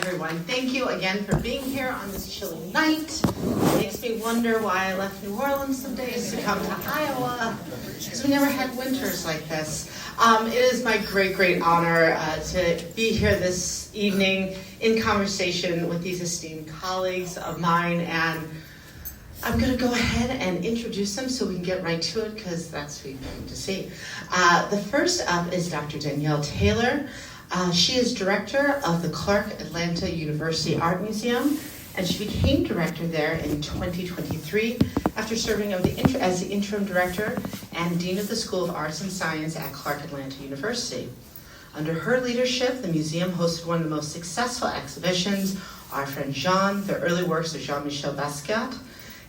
everyone. Thank you again for being here on this chilly night. It makes me wonder why I left New Orleans some days to come to Iowa, because we never had winters like this. It is my great honor to be here this evening in conversation with these esteemed colleagues of mine, and I'm going to go ahead and introduce them so we can get right to it, because that's what you're going to see. The first up is Dr. Danille Taylor. She is director of the Clark-Atlanta University Art Museum, and she became director there in 2023 after serving as the interim director and dean of the School of Arts and Science at Clark-Atlanta University. Under her leadership, the museum hosted one of the most successful exhibitions, Our Friend Jean, the early works of Jean-Michel Basquiat.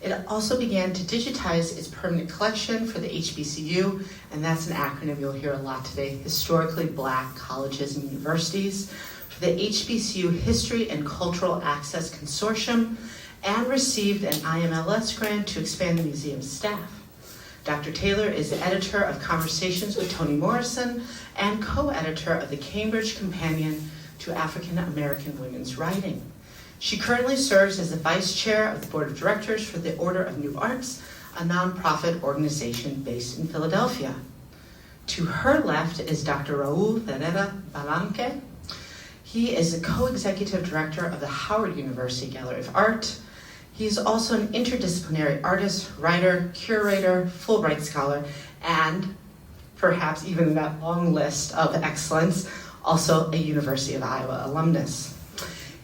It also began to digitize its permanent collection for the HBCU, and that's an acronym you'll hear a lot today, Historically Black Colleges and Universities, for the HBCU History and Cultural Access Consortium, and received an IMLS grant to expand the museum's staff. Dr. Taylor is the editor of Conversations with Toni Morrison and co-editor of the Cambridge Companion to African American Women's Writing. She currently serves as the vice chair of the board of directors for the Order of New Arts, a nonprofit organization based in Philadelphia. To her left is Dr. Raul Ferrera-Balanquet. He is the co-executive director of the Howard University Gallery of Art. He is also an interdisciplinary artist, writer, curator, Fulbright scholar, and perhaps even in that long list of excellence, also a University of Iowa alumnus.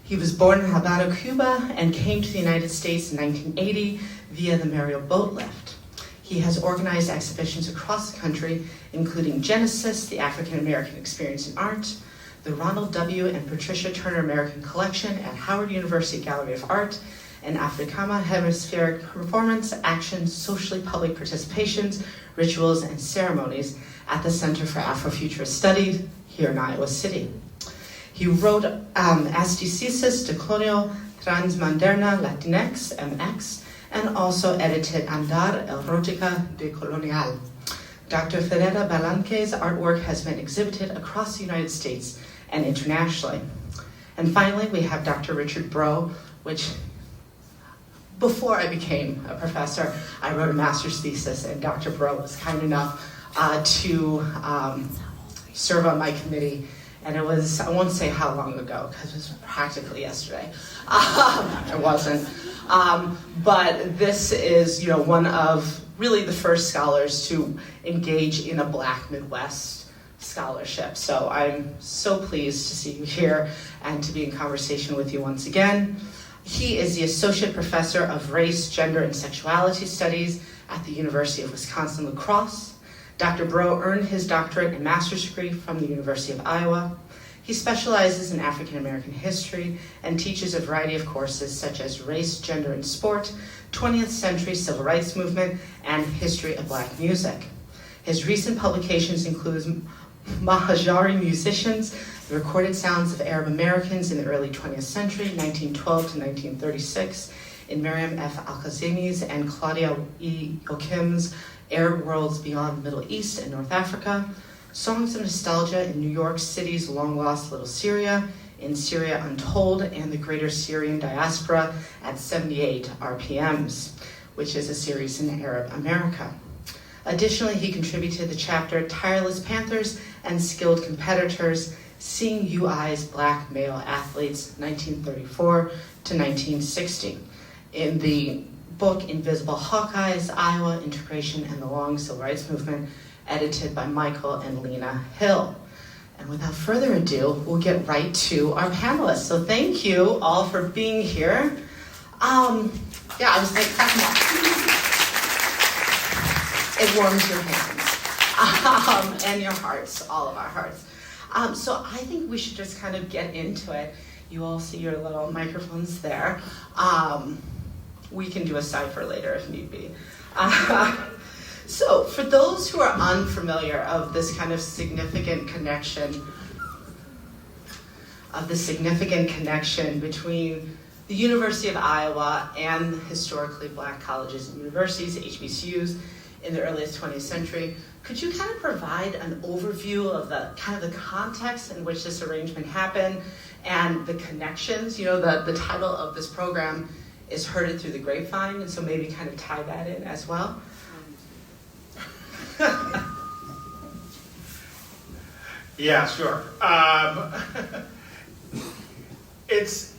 He was born in Havana, Cuba, and came to the United States in 1980 via the Mariel boat lift. He has organized exhibitions across the country, including Genesis, the African American Experience in Art, the Ronald W. and Patricia Turner American Collection at Howard University Gallery of Art, and Africama Hemispheric Performance, Actions, Socially Public Participations, Rituals, and Ceremonies at the Center for Afrofuturist Studies here in Iowa City. He wrote as thesis Decolonial Transmoderna Latinx, MX, and also edited Andar Erótica Decolonial. Dr. Ferrera-Balanquet's artwork has been exhibited across the United States and internationally. And finally, we have Dr. Richard Breaux, which before I became a professor, I wrote a master's thesis, and Dr. Breaux was kind enough to serve on my committee. And it was, I won't say how long ago, because it was practically yesterday. It wasn't. But this is, one of really the first scholars to engage in a Black Midwest scholarship. So I'm so pleased to see you here and to be in conversation with you once again. He is the Associate Professor of Race, Gender, and Sexuality Studies at the University of Wisconsin-La Crosse. Dr. Breaux earned his doctorate and master's degree from the University of Iowa. He specializes in African American history and teaches a variety of courses such as Race, Gender, and Sport, 20th Century Civil Rights Movement, and History of Black Music. His recent publications include Mahajari Musicians, the recorded sounds of Arab Americans in the early 20th century, 1912 to 1936, in Miriam F. Al-Kazemi's and Claudia E. Okim's Arab Worlds Beyond the Middle East and North Africa, Songs of Nostalgia in New York City's Long-Lost Little Syria, in Syria Untold, and the Greater Syrian Diaspora at 78 RPMs, which is a series in Arab America. Additionally, he contributed the chapter Tireless Panthers and Skilled Competitors, Seeing UI's Black Male Athletes, 1934 to 1960, in the book Invisible Hawkeyes, Iowa Integration and the Long Civil Rights Movement, edited by Michael and Lena Hill. And without further ado, we'll get right to our panelists. So thank you all for being here. I was like, it warms your hands and your hearts, all of our hearts. So I think we should just kind of get into it. You all see your little microphones there. We can do a cipher later if need be. So for those who are unfamiliar of this kind of significant connection, between the University of Iowa and historically Black colleges and universities, HBCUs, in the earliest 20th century, Could you kind of provide an overview of the kind of the context in which this arrangement happened and the connections? You know, the title of this program is Heard It Through the Grapevine, and so maybe kind of tie that in as well. Yeah, sure. It's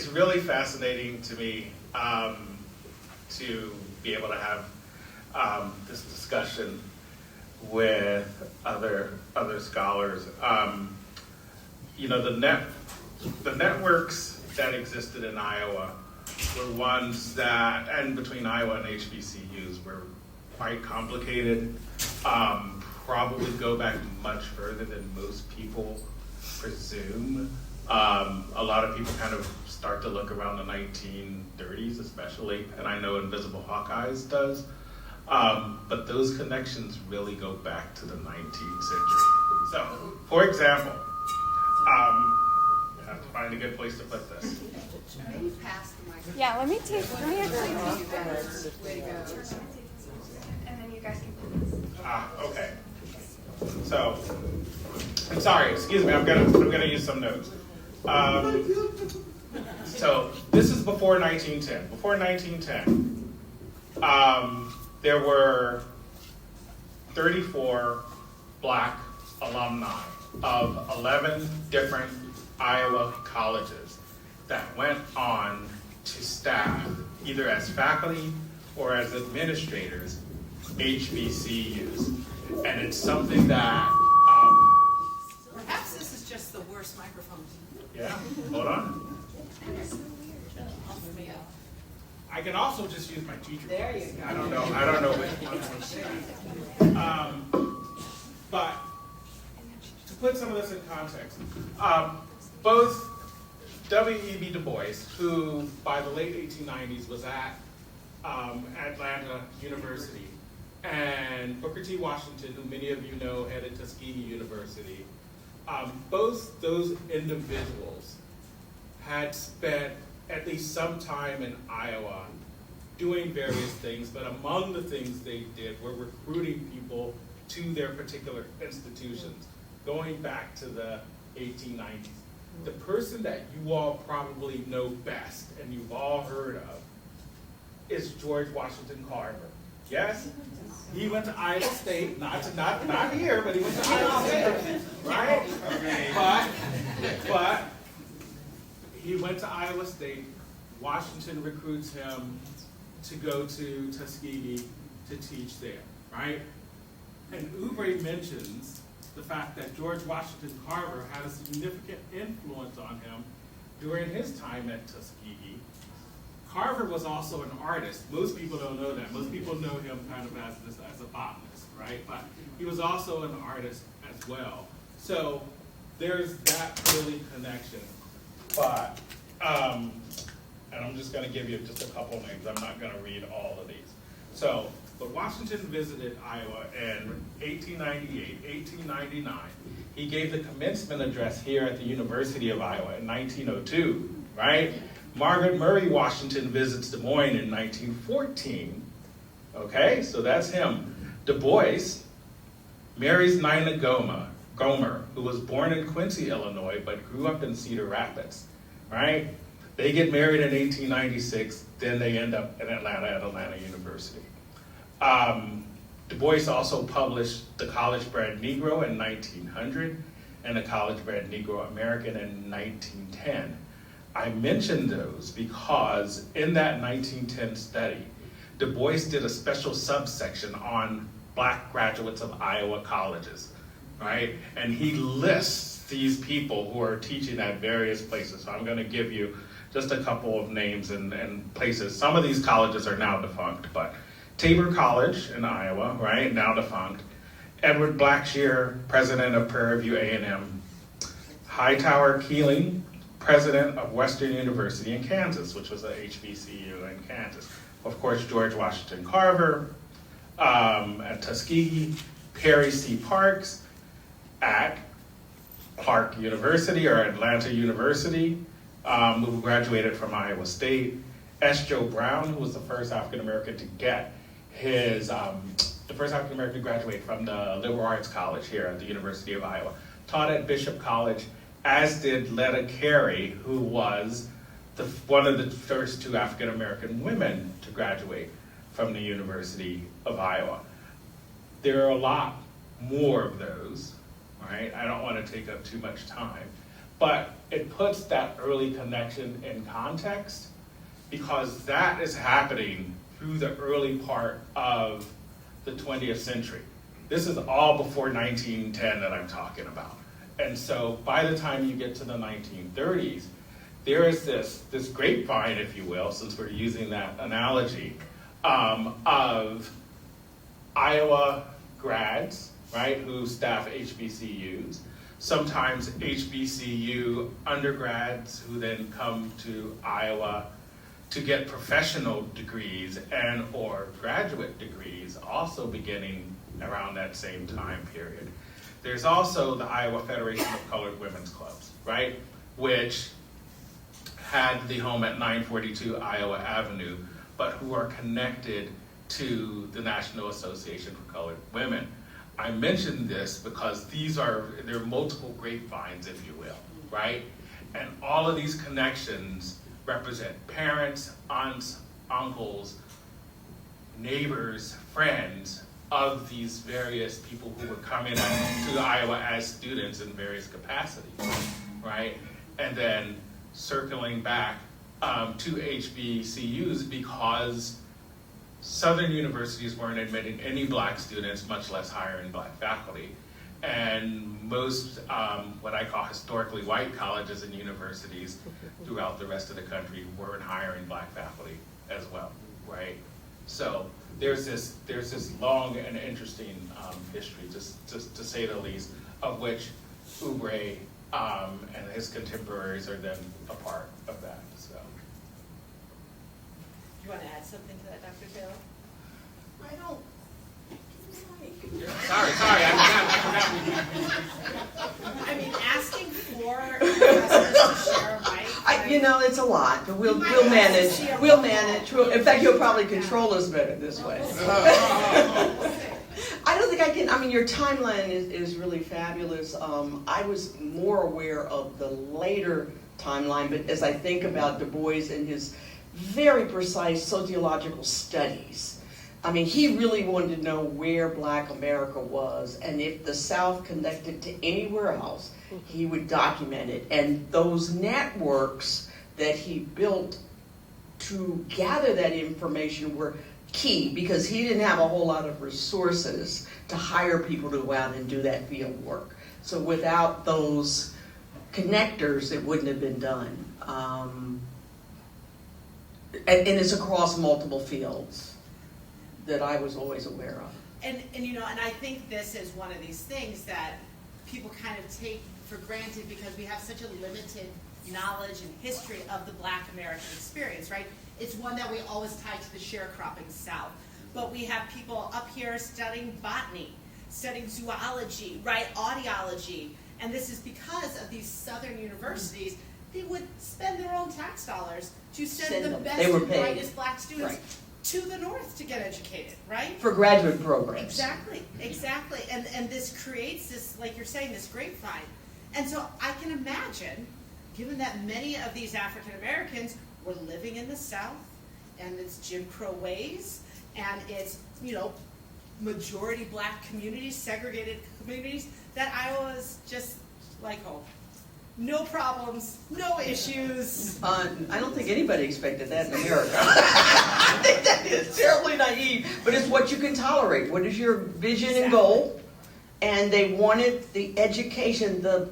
really fascinating to me to be able to have this discussion with other scholars. You know, the networks that existed in Iowa were ones that, and between Iowa and HBCUs, were quite complicated. Probably go back much further than most people presume. A lot of people kind of start to look around the 1930s especially, and I know Invisible Hawkeyes does. But those connections really go back to the 19th century. So, for example, I have to find a good place to put this. Yeah, let me actually take way to go. And then you guys can put this. Okay. So, I'm sorry, excuse me, I'm gonna use some notes. So, this is before 1910. Before 1910, there were 34 Black alumni of 11 different Iowa colleges that went on to staff, either as faculty or as administrators, HBCUs. And it's something that... Perhaps this is just the worst microphone. Yeah, hold on. I can also just use my teacher. There you go. I don't know which one. But to put some of this in context, both W.E.B. Du Bois, who by the late 1890s was at Atlanta University, and Booker T. Washington, who many of you know headed Tuskegee University, both those individuals had spent at least some time in Iowa doing various things, but among the things they did were recruiting people to their particular institutions, going back to the 1890s. The person that you all probably know best, and you've all heard of, is George Washington Carver. Yes? He went to Iowa State, not here, but he went to Iowa State, right? But he went to Iowa State. Washington recruits him to go to Tuskegee to teach there, right? And Oubre mentions the fact that George Washington Carver had a significant influence on him during his time at Tuskegee. Carver was also an artist. Most people don't know that. Most people know him kind of as a botanist, right? But he was also an artist as well. So there's that early connection. But, and I'm just going to give you just a couple names. I'm not going to read all of these. So, but Washington visited Iowa in 1898, 1899. He gave the commencement address here at the University of Iowa in 1902, right? Margaret Murray Washington visits Des Moines in 1914. Okay, so that's him. Du Bois marries Nina Gomer, who was born in Quincy, Illinois, but grew up in Cedar Rapids, right? They get married in 1896, then they end up in Atlanta at Atlanta University. Du Bois also published The College-Bred Negro in 1900 and The College-Bred Negro American in 1910. I mention those because in that 1910 study, Du Bois did a special subsection on Black graduates of Iowa colleges, right? And he lists these people who are teaching at various places. So I'm going to give you just a couple of names and places. Some of these colleges are now defunct, but Tabor College in Iowa, right, now defunct. Edward Blackshear, president of Prairie View A&M. Hightower Keeling, president of Western University in Kansas, which was a HBCU in Kansas. Of course, George Washington Carver at Tuskegee. Perry C. Parks at Clark University or Atlanta University, who graduated from Iowa State. S. Joe Brown, who was the first African American to get his the first African American to graduate from the liberal arts college here at the University of Iowa. Taught at Bishop College, as did Letta Carey, who was one of the first 2 African American women to graduate from the University of Iowa. There are a lot more of those, right? I don't want to take up too much time, but it puts that early connection in context, because that is happening through the early part of the 20th century. This is all before 1910 that I'm talking about. And so by the time you get to the 1930s, there is this grapevine, if you will, since we're using that analogy, of Iowa grads, right, who staff HBCUs, sometimes HBCU undergrads who then come to Iowa to get professional degrees and or graduate degrees, also beginning around that same time period. There's also the Iowa Federation of Colored Women's Clubs, right, which had the home at 942 Iowa Avenue, but who are connected to the National Association for Colored Women. I mention this because there are multiple grapevines, if you will, right? And all of these connections represent parents, aunts, uncles, neighbors, friends of these various people who were coming to Iowa as students in various capacities, right? And then circling back to HBCUs, because Southern universities weren't admitting any black students, much less hiring black faculty. And most, what I call historically white colleges and universities throughout the rest of the country weren't hiring black faculty as well, right? So there's this long and interesting history, just to say the least, of which Oubre and his contemporaries are then a part of that. So. Do you want to add something to that, Dr. Taylor? I don't. Sorry, I forgot. I mean, asking for professors to share a mic. You know, it's a lot, but we'll manage. We'll manage. In fact, you'll probably control us better this way. I don't think I can. I mean, your timeline is really fabulous. I was more aware of the later timeline, but as I think about Du Bois and his very precise sociological studies, I mean, he really wanted to know where Black America was, and if the South connected to anywhere else, he would document it. And those networks that he built to gather that information were key, because he didn't have a whole lot of resources to hire people to go out and do that field work. So without those connectors, it wouldn't have been done. And it's across multiple fields that I was always aware of. And you know, and I think this is one of these things that people kind of take for granted because we have such a limited knowledge and history of the Black American experience, right? It's one that we always tie to the sharecropping South. But we have people up here studying botany, studying zoology, right, audiology, and this is because of these Southern universities. They would spend their own tax dollars to send the best and brightest Black students to the North to get educated, right? For graduate programs. Exactly. And this creates this, like you're saying, this grapevine. And so I can imagine, given that many of these African Americans were living in the South, and it's Jim Crow ways, and it's, you know, majority Black communities, segregated communities, that Iowa is just like home. No problems, no issues. I don't think anybody expected that in America. I think that is terribly naive, but it's what you can tolerate. What is your vision and goal? And they wanted the education. The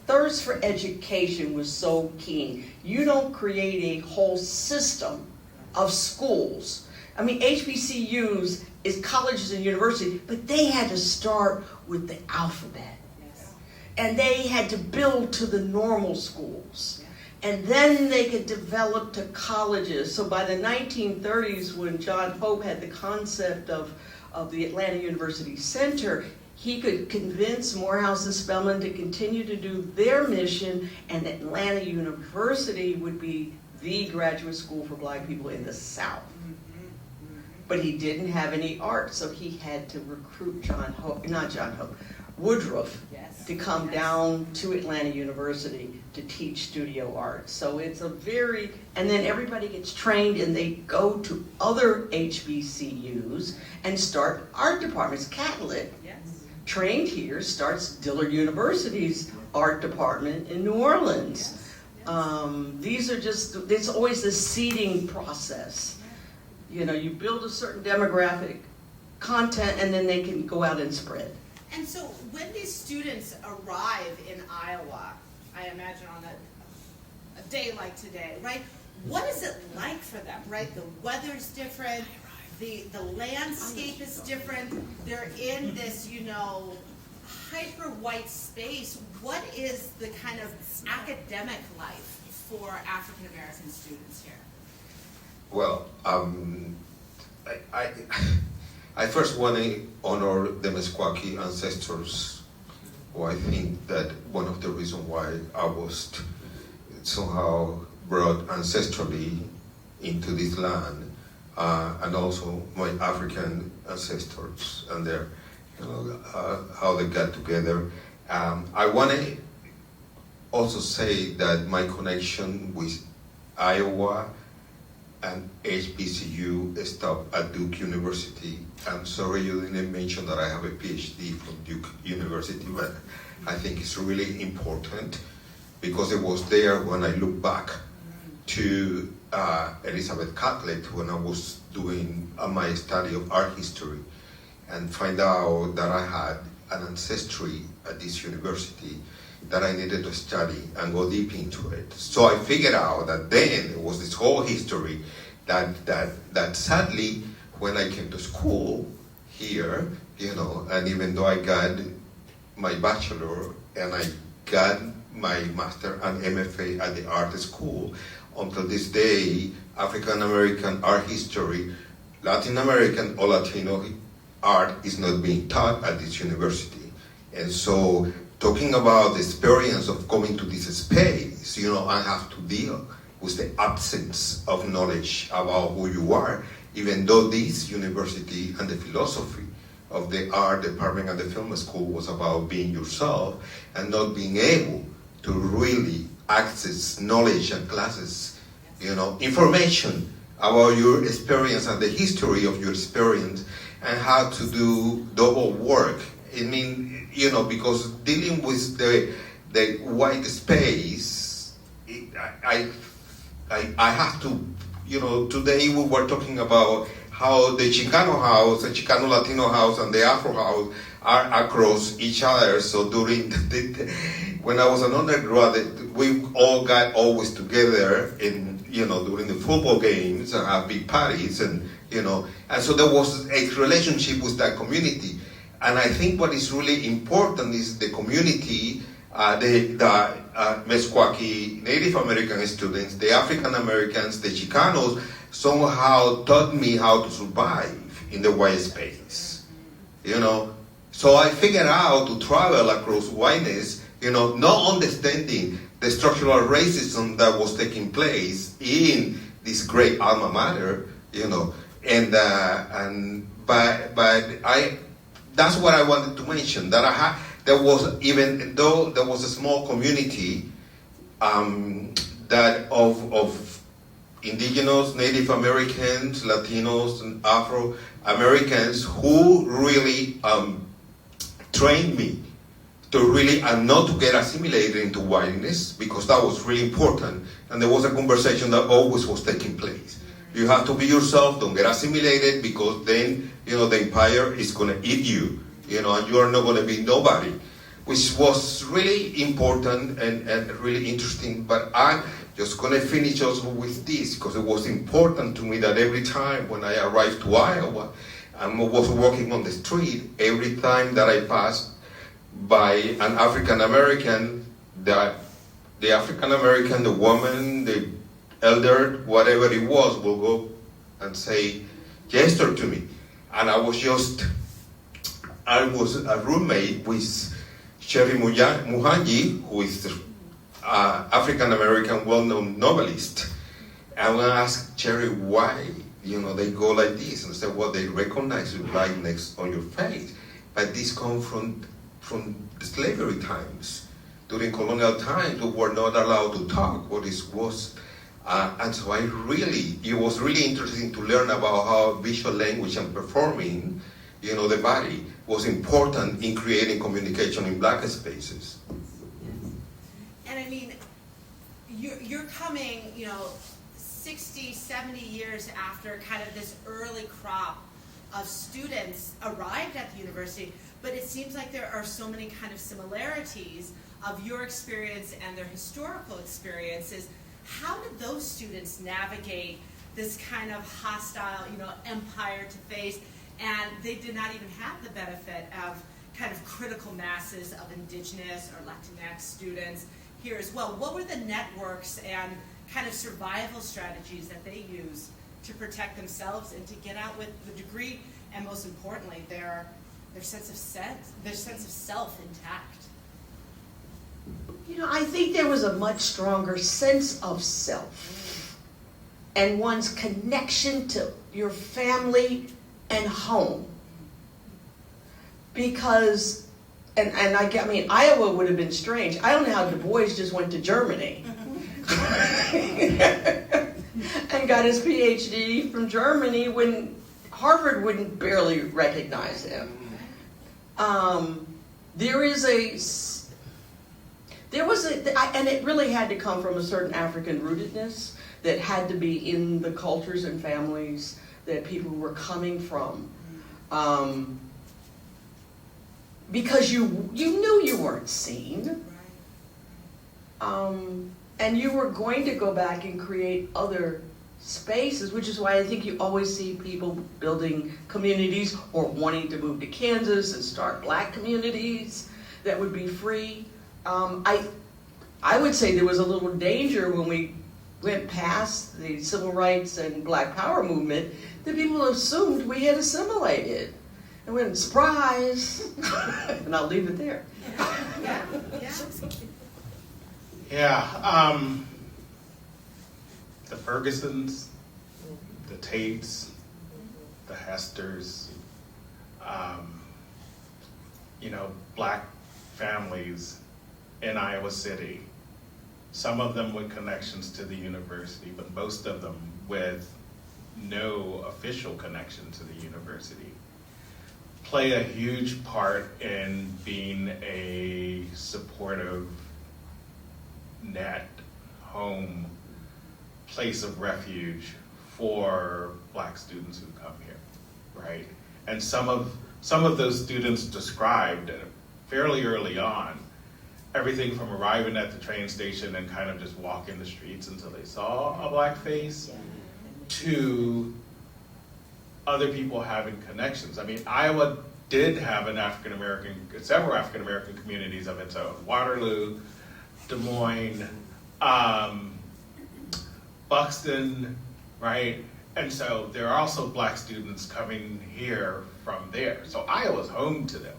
thirst for education was so keen. You don't create a whole system of schools. I mean, HBCUs is colleges and universities, but they had to start with the alphabet. And they had to build to the normal schools. And then they could develop to colleges. So by the 1930s, when John Pope had the concept of the Atlanta University Center, he could convince Morehouse and Spelman to continue to do their mission, and Atlanta University would be the graduate school for Black people in the South. but he didn't have any art, so he had to recruit Woodruff to come down to Atlanta University to teach studio art. So it's a very, and then everybody gets trained and they go to other HBCUs and start art departments. Catholic, trained here, starts Dillard University's art department in New Orleans. These are just, it's always a seeding process. You know, you build a certain demographic content and then they can go out and spread. And so when these students arrive in Iowa, I imagine on a day like today, right? What is it like for them, right? The weather's different, the landscape is different. They're in this, you know, hyper white space. What is the kind of academic life for African American students here? Well, I first want to honor the Meskwaki ancestors, who I think that one of the reasons why I was somehow brought ancestrally into this land, and also my African ancestors and their, you know, how they got together. I want to also say that my connection with Iowa and HBCU stopped at Duke University. I'm sorry you didn't mention that I have a PhD from Duke University, but I think it's really important because it was there when I look back to Elizabeth Catlett when I was doing my study of art history and find out that I had an ancestry at this university that I needed to study and go deep into it. So I figured out that then there was this whole history that sadly, when I came to school here, you know, and even though I got my bachelor and I got my master and MFA at the art school, until this day, African American art history, Latin American or Latino art is not being taught at this university. And so talking about the experience of coming to this space, you know, I have to deal with the absence of knowledge about who you are, even though this university and the philosophy of the art department and the film school was about being yourself and not being able to really access knowledge and classes, you know, information about your experience and the history of your experience and how to do double work. I mean, you know, because dealing with the white space, I have to, you know, today we were talking about how the Chicano house, the Chicano Latino house, and the Afro house are across each other. So during when I was an undergraduate, we all got always together in, you know, during the football games and have big parties, and you know, and so there was a relationship with that community. And I think what is really important is the community, the Meskwaki Native American students, the African Americans, the Chicanos, somehow taught me how to survive in the white space, you know. So I figured out to travel across whiteness, you know, not understanding the structural racism that was taking place in this great alma mater, you know, but that's what I wanted to mention, that there was, even though there was a small community that of indigenous, Native Americans, Latinos, and Afro Americans who really trained me to really, and not to get assimilated into whiteness, because that was really important. And there was a conversation that always was taking place. You have to be yourself, don't get assimilated, because then, you know, the empire is going to eat you, you know, and you are not going to be nobody, which was really important and really interesting. But I'm just going to finish also with this, because it was important to me that every time when I arrived to Iowa and was walking on the street, every time that I passed by an African American, the African American, the woman, the elder, whatever it was, will go and say, gesture to me. And I was a roommate with Sherry Muhanji, who is the African American well-known novelist. And I asked Sherry why they go like this and say, well, they recognize you right next on your face. But this comes from the slavery times. During colonial times, we were not allowed to talk what this was. And so it was really interesting to learn about how visual language and performing, the body was important in creating communication in Black spaces. And I mean, you're coming, 60, 70 years after kind of this early crop of students arrived at the university, but it seems like there are so many kind of similarities of your experience and their historical experiences. How did those students navigate this kind of hostile, empire to face, and they did not even have the benefit of kind of critical masses of indigenous or Latinx students here as well? What were the networks and kind of survival strategies that they used to protect themselves and to get out with the degree, and most importantly, their sense of self intact? I think there was a much stronger sense of self and one's connection to your family and home. Because, Iowa would have been strange. I don't know how Du Bois just went to Germany and got his PhD from Germany when Harvard wouldn't barely recognize him. And it really had to come from a certain African rootedness that had to be in the cultures and families that people were coming from. Because you knew you weren't seen. And you were going to go back and create other spaces, which is why I think you always see people building communities or wanting to move to Kansas and start Black communities that would be free. I would say there was a little danger when we went past the civil rights and Black Power movement that people assumed we had assimilated. And went, surprise! And I'll leave it there. Yeah, the Fergusons, the Tates, the Hesters, Black families in Iowa City, some of them with connections to the university, but most of them with no official connection to the university, play a huge part in being a supportive net, home, place of refuge for Black students who come here, right? And some of those students described fairly early on everything from arriving at the train station and kind of just walking the streets until they saw a Black face, to other people having connections. Iowa did have several African American communities of its own. Waterloo, Des Moines, Buxton, right? And so there are also Black students coming here from there. So Iowa's home to them,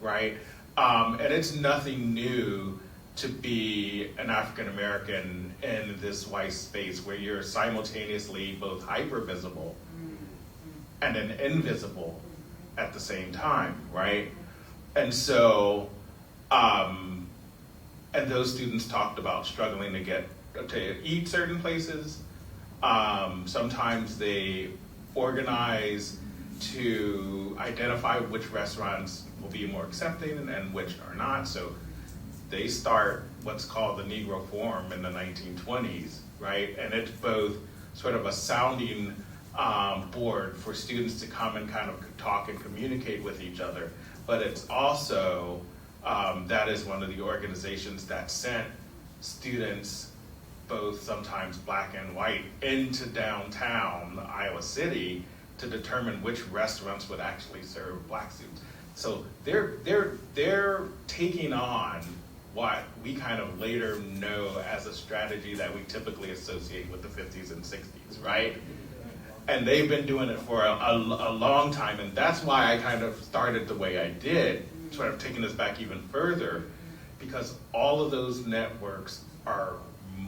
right? And it's nothing new to be an African American in this white space where you're simultaneously both hyper visible and then invisible at the same time, right? And so, and those students talked about struggling to eat certain places. Sometimes they organize to identify which restaurants will be more accepting and which are not. So they start what's called the Negro Forum in the 1920s, right? And it's both sort of a sounding board for students to come and kind of talk and communicate with each other. But it's also, that is one of the organizations that sent students, both sometimes Black and white, into downtown Iowa City to determine which restaurants would actually serve Black students. So they're taking on what we kind of later know as a strategy that we typically associate with the 50s and 60s, right? And they've been doing it for a long time, and that's why I kind of started the way I did, sort of taking this back even further, because all of those networks are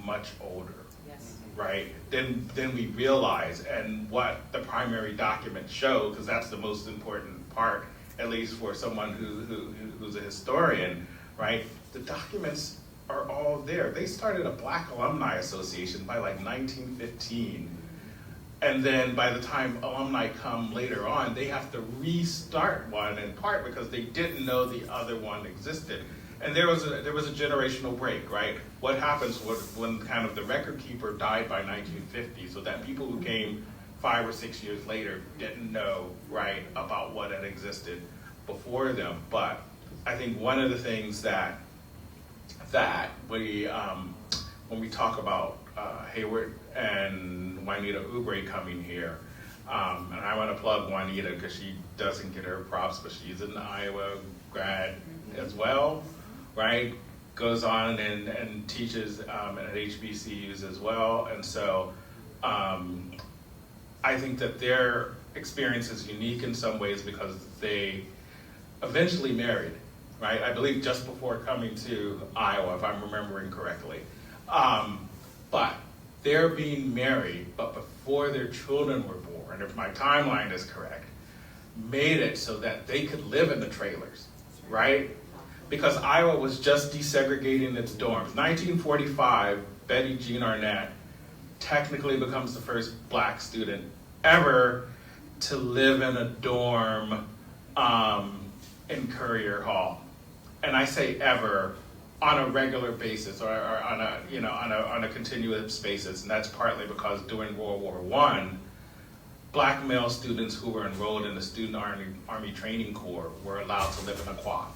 much older. Yes. right, then we realize, and what the primary documents show, because that's the most important part, at least for someone who's a historian, right? The documents are all there. They started a Black Alumni Association by like 1915. And then by the time alumni come later on, they have to restart one, in part because they didn't know the other one existed. And there was a generational break, right? What happens when kind of the record keeper died by 1950, so that people who came 5 or 6 years later didn't know, right, about what had existed before them. But I think one of the things that we, when we talk about Hayward and Juanita Oubre coming here, and I want to plug Juanita because she doesn't get her props, but she's an Iowa grad as well, right? Goes on and teaches at HBCUs as well. And so I think that their experience is unique in some ways because they eventually married, right? I believe just before coming to Iowa, if I'm remembering correctly. But they're being married, but before their children were born, if my timeline is correct, made it so that they could live in the trailers, right? Because Iowa was just desegregating its dorms. 1945, Betty Jean Arnett technically becomes the first Black student ever to live in a dorm in Currier Hall. And I say ever, on a regular basis, or on a continuous basis, and that's partly because during World War I, Black male students who were enrolled in the Student Army Training Corps were allowed to live in a quad,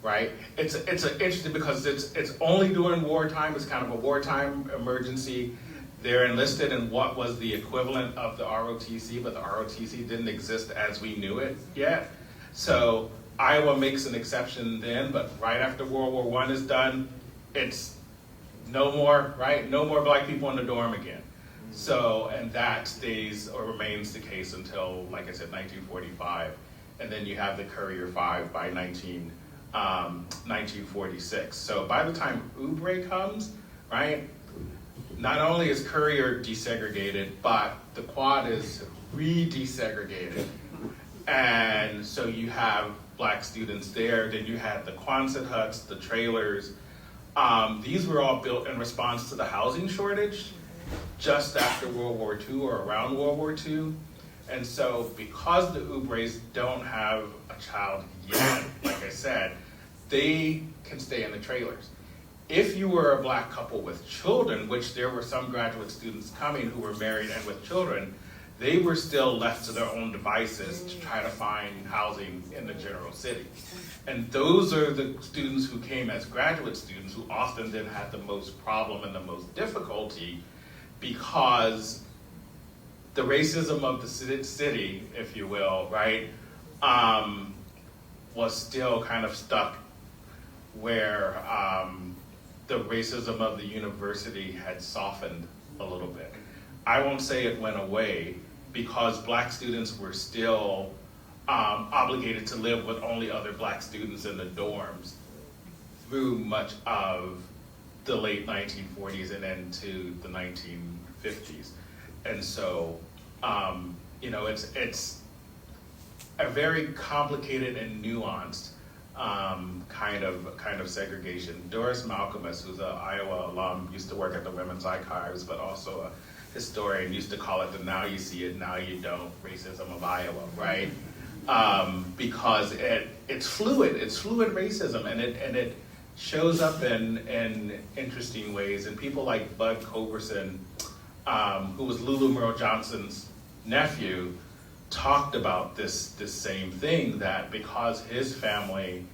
right? It's interesting because it's only during wartime. It's kind of a wartime emergency. They're enlisted in what was the equivalent of the ROTC, but the ROTC didn't exist as we knew it yet. So Iowa makes an exception then, but right after World War I is done, it's no more, right? No more Black people in the dorm again. So, and that stays or remains the case until, like I said, 1945. And then you have the Currier 5 by 1946. So by the time Oubre comes, right, not only is Currier desegregated, but the quad is re-desegregated. And so you have Black students there. Then you had the Quonset huts, the trailers. These were all built in response to the housing shortage just after World War II or around World War II. And so because the Oubres don't have a child yet, like I said, they can stay in the trailers. If you were a Black couple with children, which there were some graduate students coming who were married and with children, they were still left to their own devices to try to find housing in the general city. And those are the students who came as graduate students who often then had the most problem and the most difficulty because the racism of the city, if you will, right, was still kind of stuck where the racism of the university had softened a little bit. I won't say it went away because Black students were still obligated to live with only other Black students in the dorms through much of the late 1940s and into the 1950s. And so, it's a very complicated and nuanced kind of segregation. Doris Malcolmus, who's an Iowa alum, used to work at the Women's Archives, but also a historian, used to call it the now you see it, now you don't racism of Iowa, right? Because it's fluid racism, and it shows up in interesting ways. And people like Bud Culberson, who was Lulu Merle Johnson's nephew, talked about this same thing, that because his family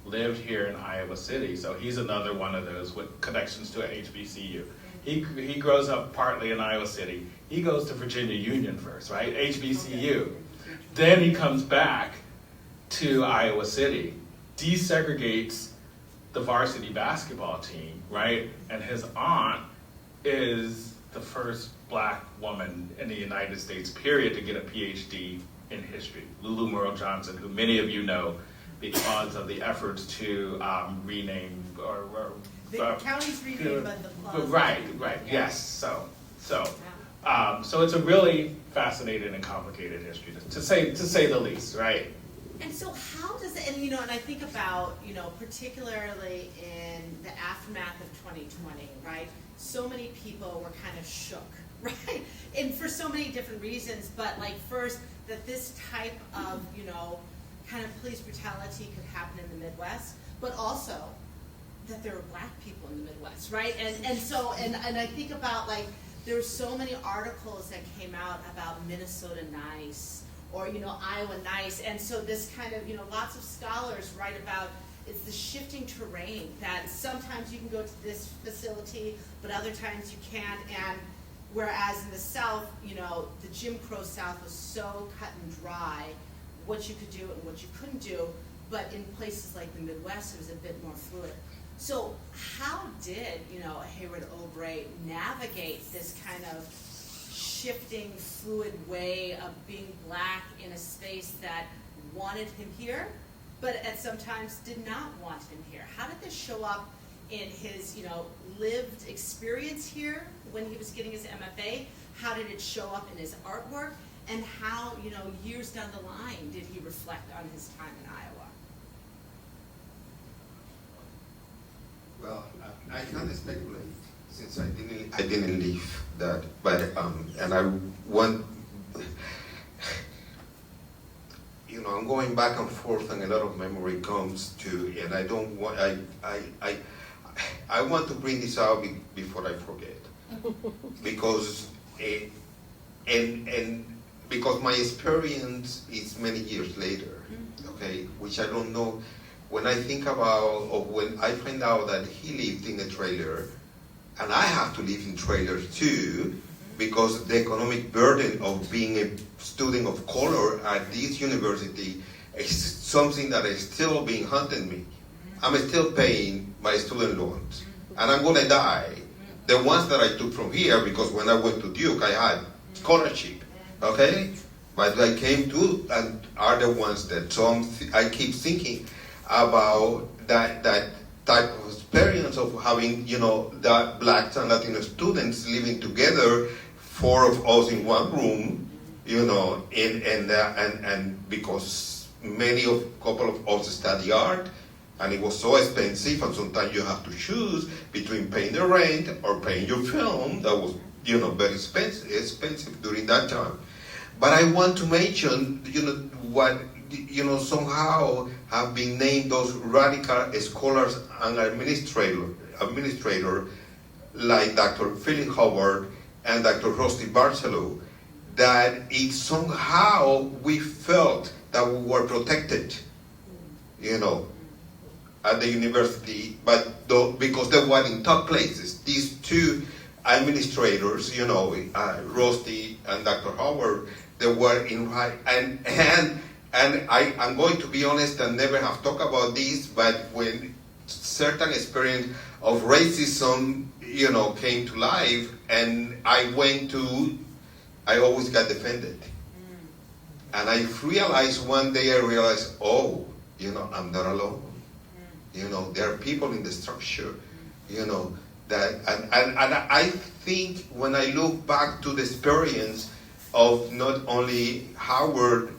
lived here in Iowa City, so he's another one of those with connections to a HBCU. He grows up partly in Iowa City. He goes to Virginia Union first, right? HBCU. Then he comes back to Iowa City, desegregates the varsity basketball team, right? And his aunt is the first Black woman in the United States, period, to get a PhD in history. Lulu Merle Johnson, who many of you know because of the efforts to rename the county's renamed, but the plaza. Right, yes. So So, so it's a really fascinating and complicated history, to say the least, right? And so how does it, and you know, and I think about, you know, particularly in the aftermath of 2020, right? So many people were kind of shook, right? And for so many different reasons, but like first, that this type of, you know, kind of police brutality could happen in the Midwest, but also that there were black people in the Midwest, right? And so, and I think about like, there were so many articles that came out about Minnesota nice, or, you know, Iowa nice, and so this kind of, you know, lots of scholars write about it's the shifting terrain, that sometimes you can go to this facility, but other times you can't, and whereas in the South, you know, the Jim Crow South was so cut and dry, what you could do and what you couldn't do, but in places like the Midwest, it was a bit more fluid. So how did, you know, Hayward Oubre navigate this kind of shifting, fluid way of being black in a space that wanted him here, but at sometimes did not want him here? How did this show up in his, you know, lived experience here when he was getting his MFA? How did it show up in his artwork? And how, you know, years down the line did he reflect on his time in Iowa? Well, I can't speculate since I didn't live that, but and I want, you know, I'm going back and forth, and a lot of memory comes to, and I don't want, I want to bring this out before I forget, because and because my experience is many years later, okay, which I don't know. When I think about, or when I find out that he lived in a trailer, and I have to live in trailers too, because the economic burden of being a student of color at this university is something that is still being haunted me. I'm still paying my student loans, and I'm gonna die. The ones that I took from here, because when I went to Duke, I had scholarship, okay? But I came to, and are the ones that, so I keep thinking about that type of experience of having, you know, the Black and Latino students living together, 4 of us in one room, you know, and because couple of us study art, and it was so expensive, and sometimes you have to choose between paying the rent or paying your film. That was, you know, very expensive during that time. But I want to mention, you know, what, you know, somehow have been named those radical scholars and administrator like Dr. Philip Howard and Dr. Rusty Barcelo, that it somehow we felt that we were protected, you know, at the university, but because they were in top places. These 2 administrators, you know, Rusty and Dr. Howard, they were in high, and I'm going to be honest and never have talked about this, but when certain experience of racism, you know, came to life, and I always got defended. And I realized one day, oh, you know, I'm not alone. You know, there are people in the structure, you know, that, and I think when I look back to the experience of not only Howard,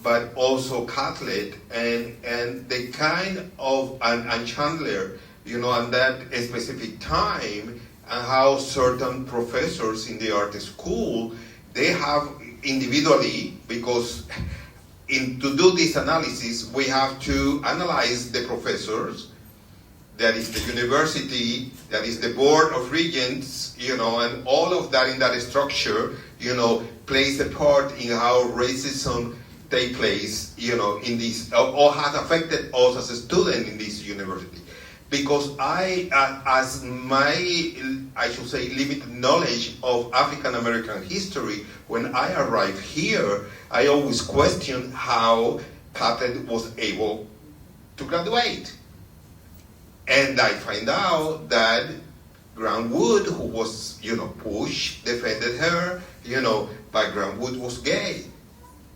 but also Catholic, and the kind of, and Chandler, you know, and that specific time, and how certain professors in the art school, they have individually, because to do this analysis, we have to analyze the professors, that is the university, that is the board of regents, you know, and all of that in that structure, you know, plays a part in how racism take place, you know, in this, or has affected us as a student in this university. Because as my, I should say, limited knowledge of African American history, when I arrived here, I always questioned how Catholic was able to graduate. And I find out that Grant Wood, who was, you know, pushed, defended her, you know, but Grant Wood was gay.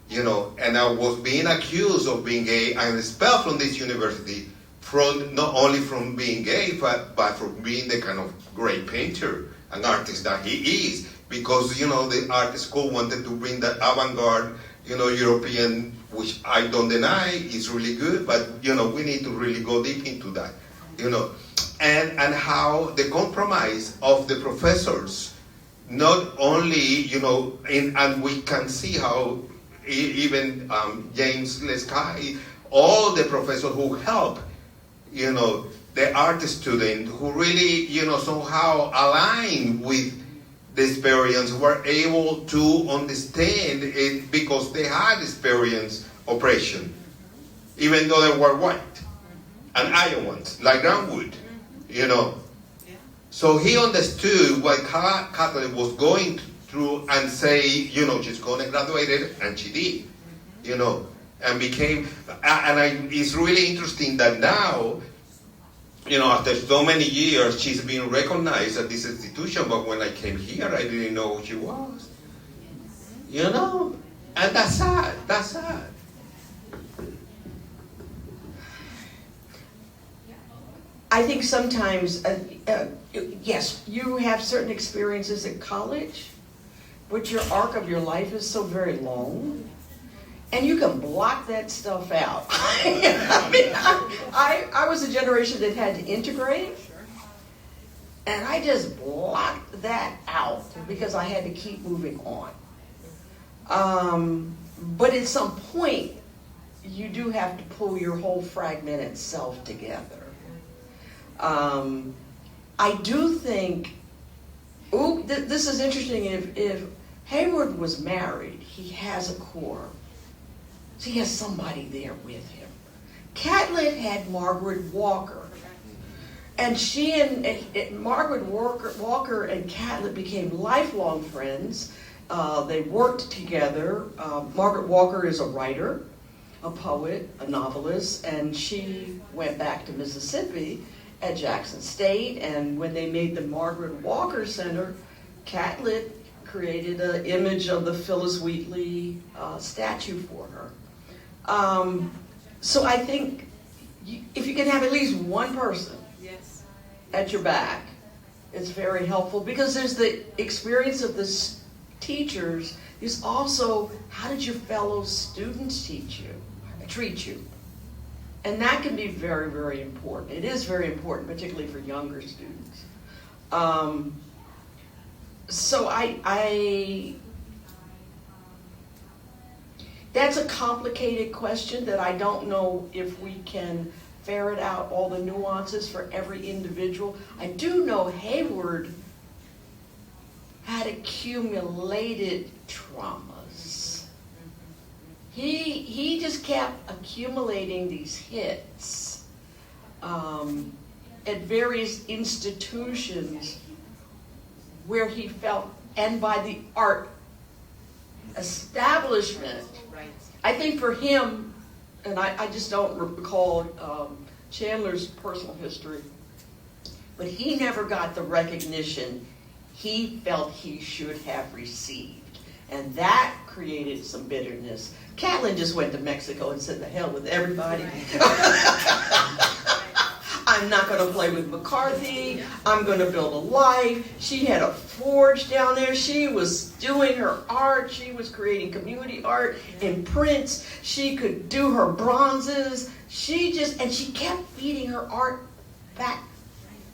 You know, and I was being accused of being gay and expelled from this university, from not only from being gay, but from being the kind of great painter and artist that he is. because, you know, the art school wanted to bring that avant-garde, you know, European, which I don't deny is really good, but, you know, we need to really go deep into that, you know. And how the compromise of the professors, not only, you know, and we can see how even James Lesky, all the professors who help, you know, the art student who really, you know, somehow align with the experience, were able to understand it because they had experienced oppression, even though they were white and Iowans, like Grandwood, you know. So he understood what Kathleen was going through and say, you know, she's going to graduate it, and she did, you know, and became, it's really interesting that now, you know, after so many years, she's been recognized at this institution, but when I came here, I didn't know who she was, you know, and that's sad, that's sad. I think sometimes, yes, you have certain experiences at college, but your arc of your life is so very long, and you can block that stuff out. I was a generation that had to integrate, and I just blocked that out because I had to keep moving on. But at some point, you do have to pull your whole fragmented self together. I do think, this is interesting, if Hayward was married, he has a core. So he has somebody there with him. Catlett had Margaret Walker. And she and Margaret Walker and Catlett became lifelong friends. They worked together. Margaret Walker is a writer, a poet, a novelist, and she went back to Mississippi at Jackson State, and when they made the Margaret Walker Center, Catlett created an image of the Phyllis Wheatley statue for her. So I think if you can have at least one person at your back, it's very helpful, because there's the experience of the teachers. There's also, how did your fellow students treat you? And that can be very, very important. It is very important, particularly for younger students. So that's a complicated question that I don't know if we can ferret out all the nuances for every individual. I do know Hayward had accumulated traumas. He just kept accumulating these hits at various institutions where he felt, and by the art establishment. Right. I think for him, and I just don't recall Chandler's personal history, but he never got the recognition he felt he should have received. And that created some bitterness. Catlin just went to Mexico and said, the hell with everybody. I'm not going to play with McCarthy. I'm going to build a life. She had a forge down there. She was doing her art. She was creating community art in prints. She could do her bronzes. She kept feeding her art back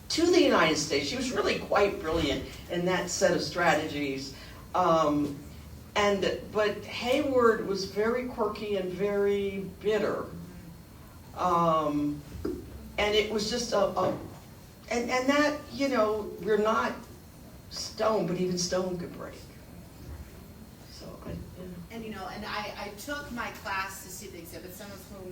to the United States. She was really quite brilliant in that set of strategies. But Hayward was very quirky and very bitter. And it was just and that, you know, we're not stone, but even stone could break. So And, you know, and I took my class to see the exhibit, some of whom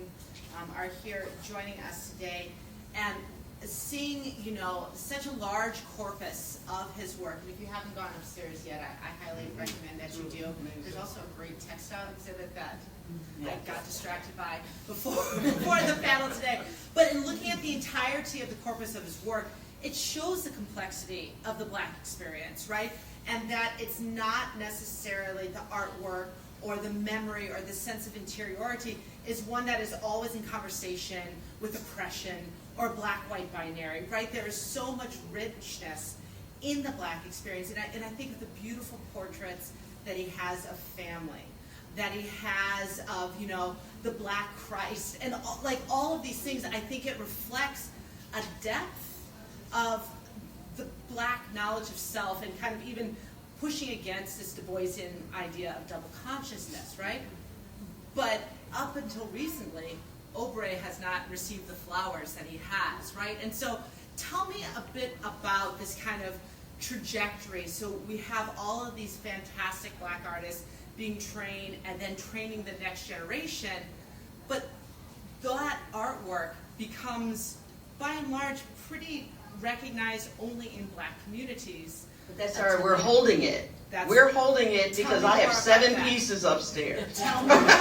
are here joining us today, and seeing, you know, such a large corpus of his work. And if you haven't gone upstairs yet, I highly recommend that you do. There's also a great textile exhibit that I got distracted by before the panel today. But in looking at the entirety of the corpus of his work, it shows the complexity of the Black experience, right? And that it's not necessarily the artwork or the memory or the sense of interiority is one that is always in conversation with oppression or black-white binary, right? There is so much richness in the Black experience. And I think of the beautiful portraits that he has of family, that he has of, you know, the Black Christ, and all of these things. I think it reflects a depth of the Black knowledge of self, and kind of even pushing against this Du Boisian idea of double consciousness, right? But up until recently, Oubre has not received the flowers that he has, right? And so tell me a bit about this kind of trajectory. So we have all of these fantastic Black artists being trained and then training the next generation, but that artwork becomes, by and large, pretty recognized only in Black communities. But that's all right, we're holding it. We're holding it because I have 7 pieces upstairs. Tell me more about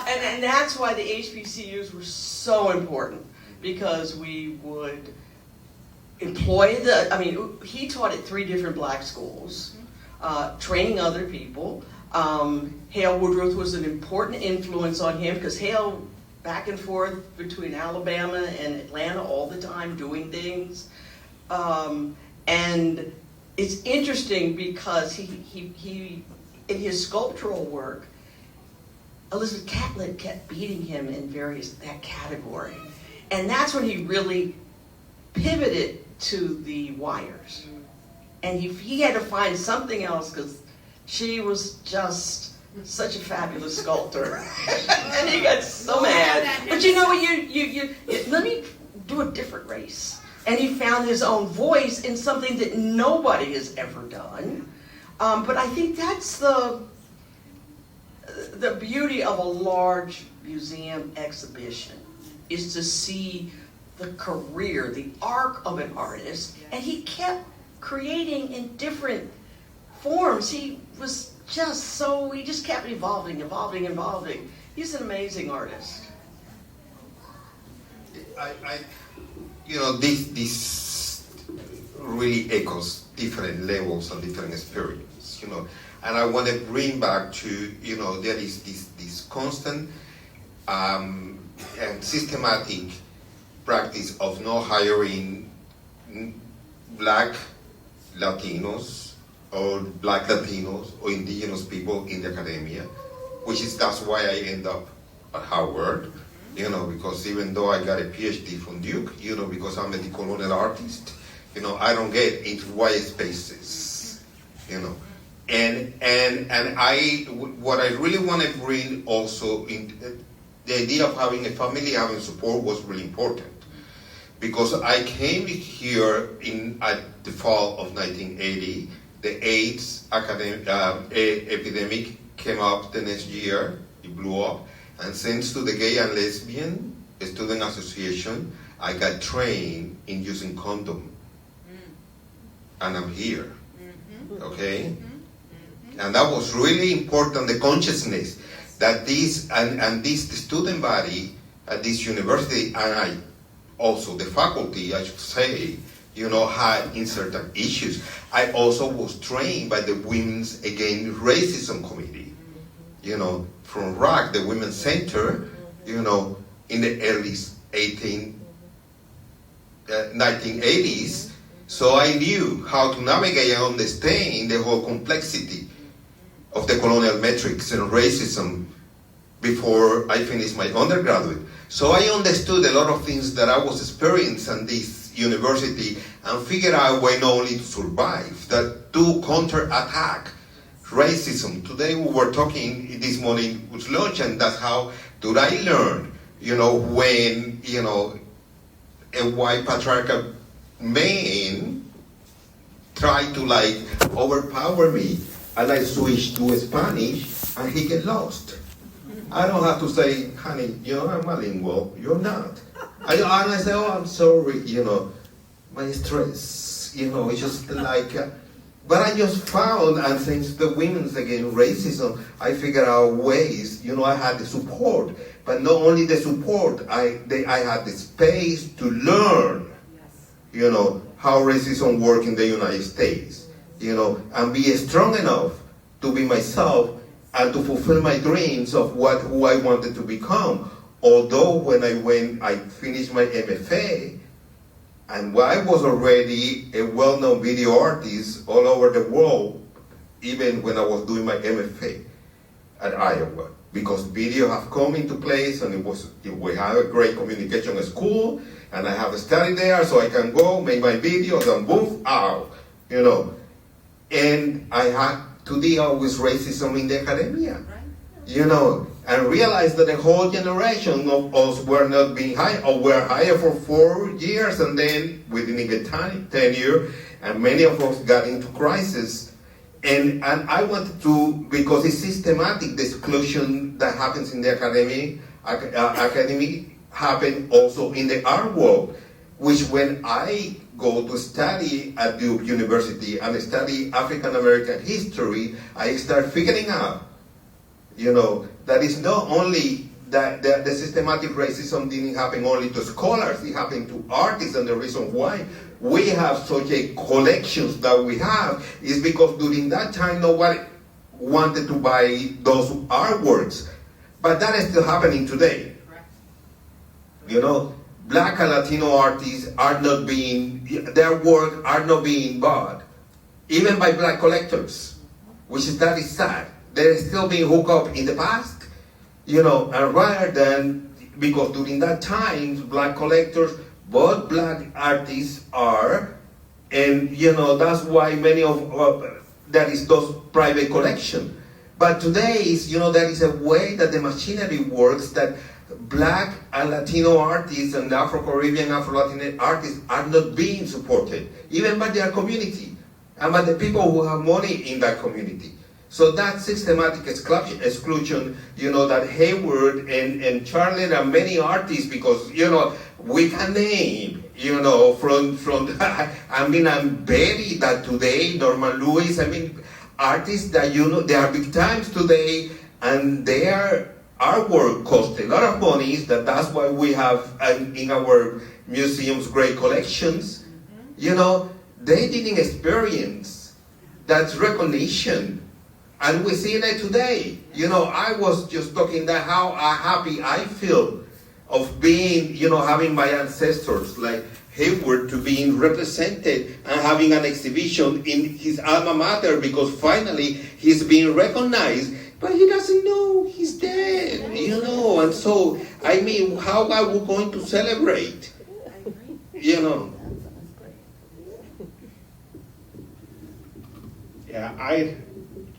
that. And that's why the HBCUs were so important, because we would employ he taught at 3 different Black schools, training other people. Hale Woodruff was an important influence on him, because Hale back and forth between Alabama and Atlanta all the time doing things. And it's interesting because he in his sculptural work, Elizabeth Catlett kept beating him in that category. And that's when he really pivoted to the wires. And he had to find something else, because she was just such a fabulous sculptor. And he got so mad. But you know what, let me do a different race. And he found his own voice in something that nobody has ever done. But I think that's the beauty of a large museum exhibition, is to see the career, the arc of an artist. And he kept creating in different forms. He was he just kept evolving. He's an amazing artist. This really echoes different levels and different experience, and I want to bring back to, there is this constant and systematic practice of not hiring Black Latinos or Black Latinos or indigenous people in the academia, that's why I end up at Howard, because even though I got a PhD from Duke, because I'm a decolonial artist, I don't get into white spaces, and what I really want to bring also in the idea of having a family, having support was really important, because I came here at the fall of 1980. The AIDS epidemic came up the next year. It blew up. And thanks to the Gay and Lesbian Student Association, I got trained in using condom. And I'm here. Okay? And that was really important, the consciousness that this student body at this university, and also the faculty, I should say, had in certain issues. I also was trained by the Women's Against Racism Committee, from RAC, the Women's Center, in the early 1980s. So I knew how to navigate and understand the whole complexity of the colonial metrics and racism before I finished my undergraduate. So I understood a lot of things that I was experiencing at this university and figured out a way not only to survive, that to counterattack racism. Today we were talking this morning with lunch, and that's how did I learn, when, a white patriarchal man tried to overpower me, and I switched to Spanish and he get lost. I don't have to say, honey, I'm bilingual, you're not. And I say, oh, I'm sorry, my stress, it's just but I just found, and thanks to the Women's Against Racism, I figured out ways, I had the support, but not only the support, I had the space to learn, how racism works in the United States, and be strong enough to be myself and to fulfill my dreams of who I wanted to become. Although when I finished my MFA, And I was already a well-known video artist all over the world, even when I was doing my MFA at Iowa, because video have come into place, and we have a great communication school, and I have studied there, so I can go make my videos and move out, you know. And I had to deal with racism in the academia, you know, and realize that the whole generation of us were not being hired, or were hired for 4 years, and then we didn't get tenure, and many of us got into crisis. And I wanted to, because it's systematic, the exclusion that happens in the academy happen also in the art world, which when I go to study at Duke University and study African American history, I start figuring out, you know, that it's not only that the systematic racism didn't happen only to scholars, it happened to artists, and the reason why we have such a collections that we have is because during that time nobody wanted to buy those artworks. But that is still happening today. You know, Black and Latino artists are not being, their work are not being bought, even by Black collectors, that is sad. They're still being hooked up in the past, you know, and rather than, because during that time, Black collectors, both Black artists are, and you know, that's why many of, that is those private collection. But today is, you know, there is a way that the machinery works that Black and Latino artists and Afro-Caribbean, Afro-Latin artists are not being supported, even by their community, and by the people who have money in that community. So that systematic exclusion, you know, that Hayward and Charlotte and many artists, because, you know, we can name, you know, from I mean, I'm Betty that today, Norman Lewis, I mean, artists that, you know, they are big times today, and their artwork costs a lot of money, that's why we have in our museums great collections, you know, they didn't experience that recognition. And we see that today. You know, I was just talking that how happy I feel of being, you know, having my ancestors like Hayward to being represented and having an exhibition in his alma mater, because finally he's being recognized, but he doesn't know he's dead, you know. And so, I mean, how are we going to celebrate? You know. Yeah,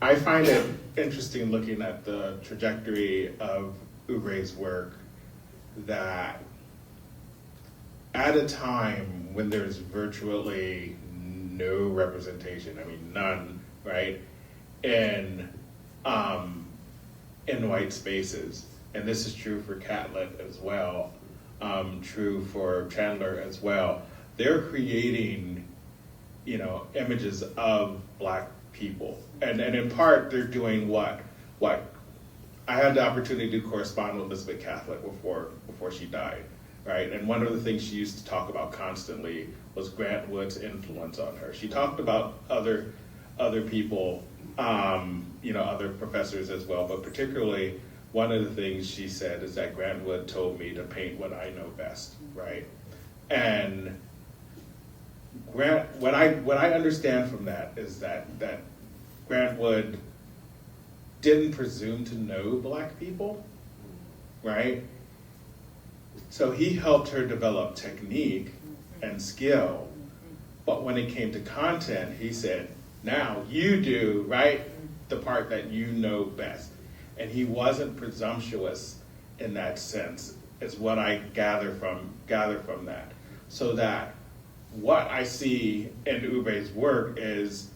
I find it interesting looking at the trajectory of Oubres' work, that at a time when there's virtually no representation, I mean none, right, in white spaces, and this is true for Catlett as well, true for Chandler as well, they're creating, you know, images of Black people. And in part, they're doing what I had the opportunity to correspond with Elizabeth Catlett before she died, right? And one of the things she used to talk about constantly was Grant Wood's influence on her. She talked about other people, you know, other professors as well, but particularly one of the things she said is that Grant Wood told me to paint what I know best, right? And Grant, what I understand from that is that Grant Wood didn't presume to know Black people, right? So he helped her develop technique and skill, but when it came to content, he said, now you do, right, the part that you know best. And he wasn't presumptuous in that sense, is what I gather from that. So that what I see in Oubres' work is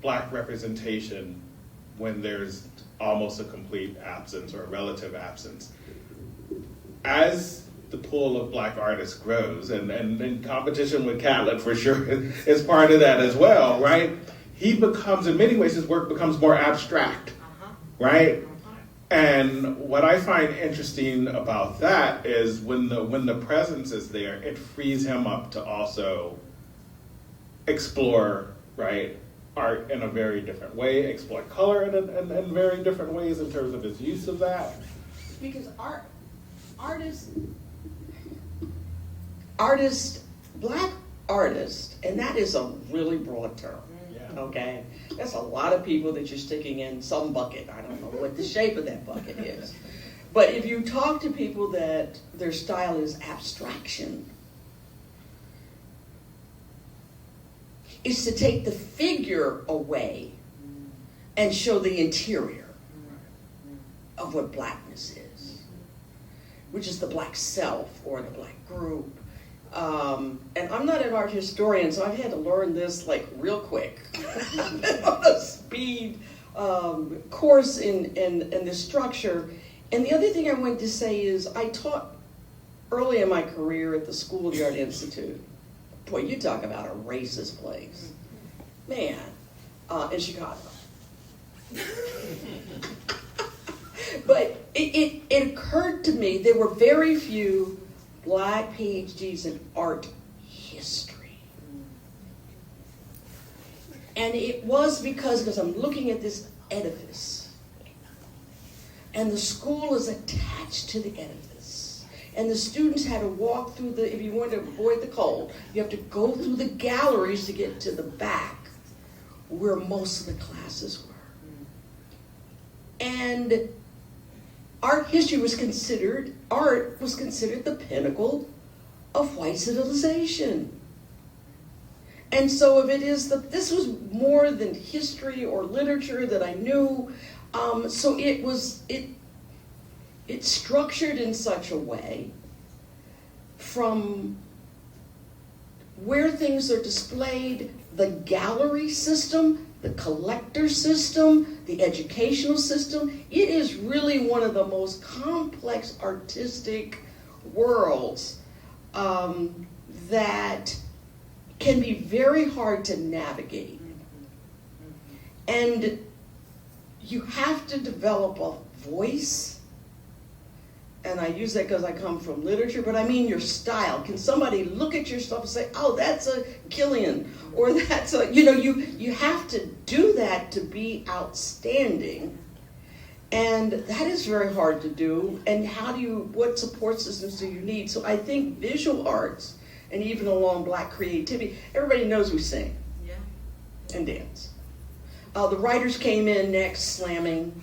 Black representation when there's almost a complete absence or a relative absence. As the pool of Black artists grows, and in competition with Catlett for sure is part of that as well, right? He becomes, in many ways, his work becomes more abstract, right? And what I find interesting about that is when the presence is there, it frees him up to also explore, right, art in a very different way, explore color in very different ways in terms of his use of that. Because artists, Black artist, and that is a really broad term, Yeah. okay? That's a lot of people that you're sticking in some bucket. I don't know what the shape of that bucket is. But if you talk to people that their style is abstraction, it's to take the figure away and show the interior of what blackness is, which is the black self or the black group. And I'm not an art historian, so I've had to learn this like real quick. On a speed course in this structure. And the other thing I wanted to say is I taught early in my career at the School of the Art Institute. Boy, you talk about a racist place. Man, in Chicago. But it occurred to me there were very few black PhDs in art history. And it was because I'm looking at this edifice. And the school is attached to the edifice. And the students had to walk through if you want to avoid the cold, you have to go through the galleries to get to the back where most of the classes were. And art was considered the pinnacle of white civilization. And so if this was more than history or literature that I knew, so it's structured in such a way from where things are displayed, the gallery system, the collector system, the educational system. It is really one of the most complex artistic worlds that can be very hard to navigate. And you have to develop a voice, and I use that because I come from literature, but I mean your style. Can somebody look at your stuff and say, oh, that's a Gillian, or that's a, you have to do that to be outstanding. And that is very hard to do. And what support systems do you need? So I think visual arts, and even along black creativity, everybody knows we sing and dance. The writers came in next, slamming.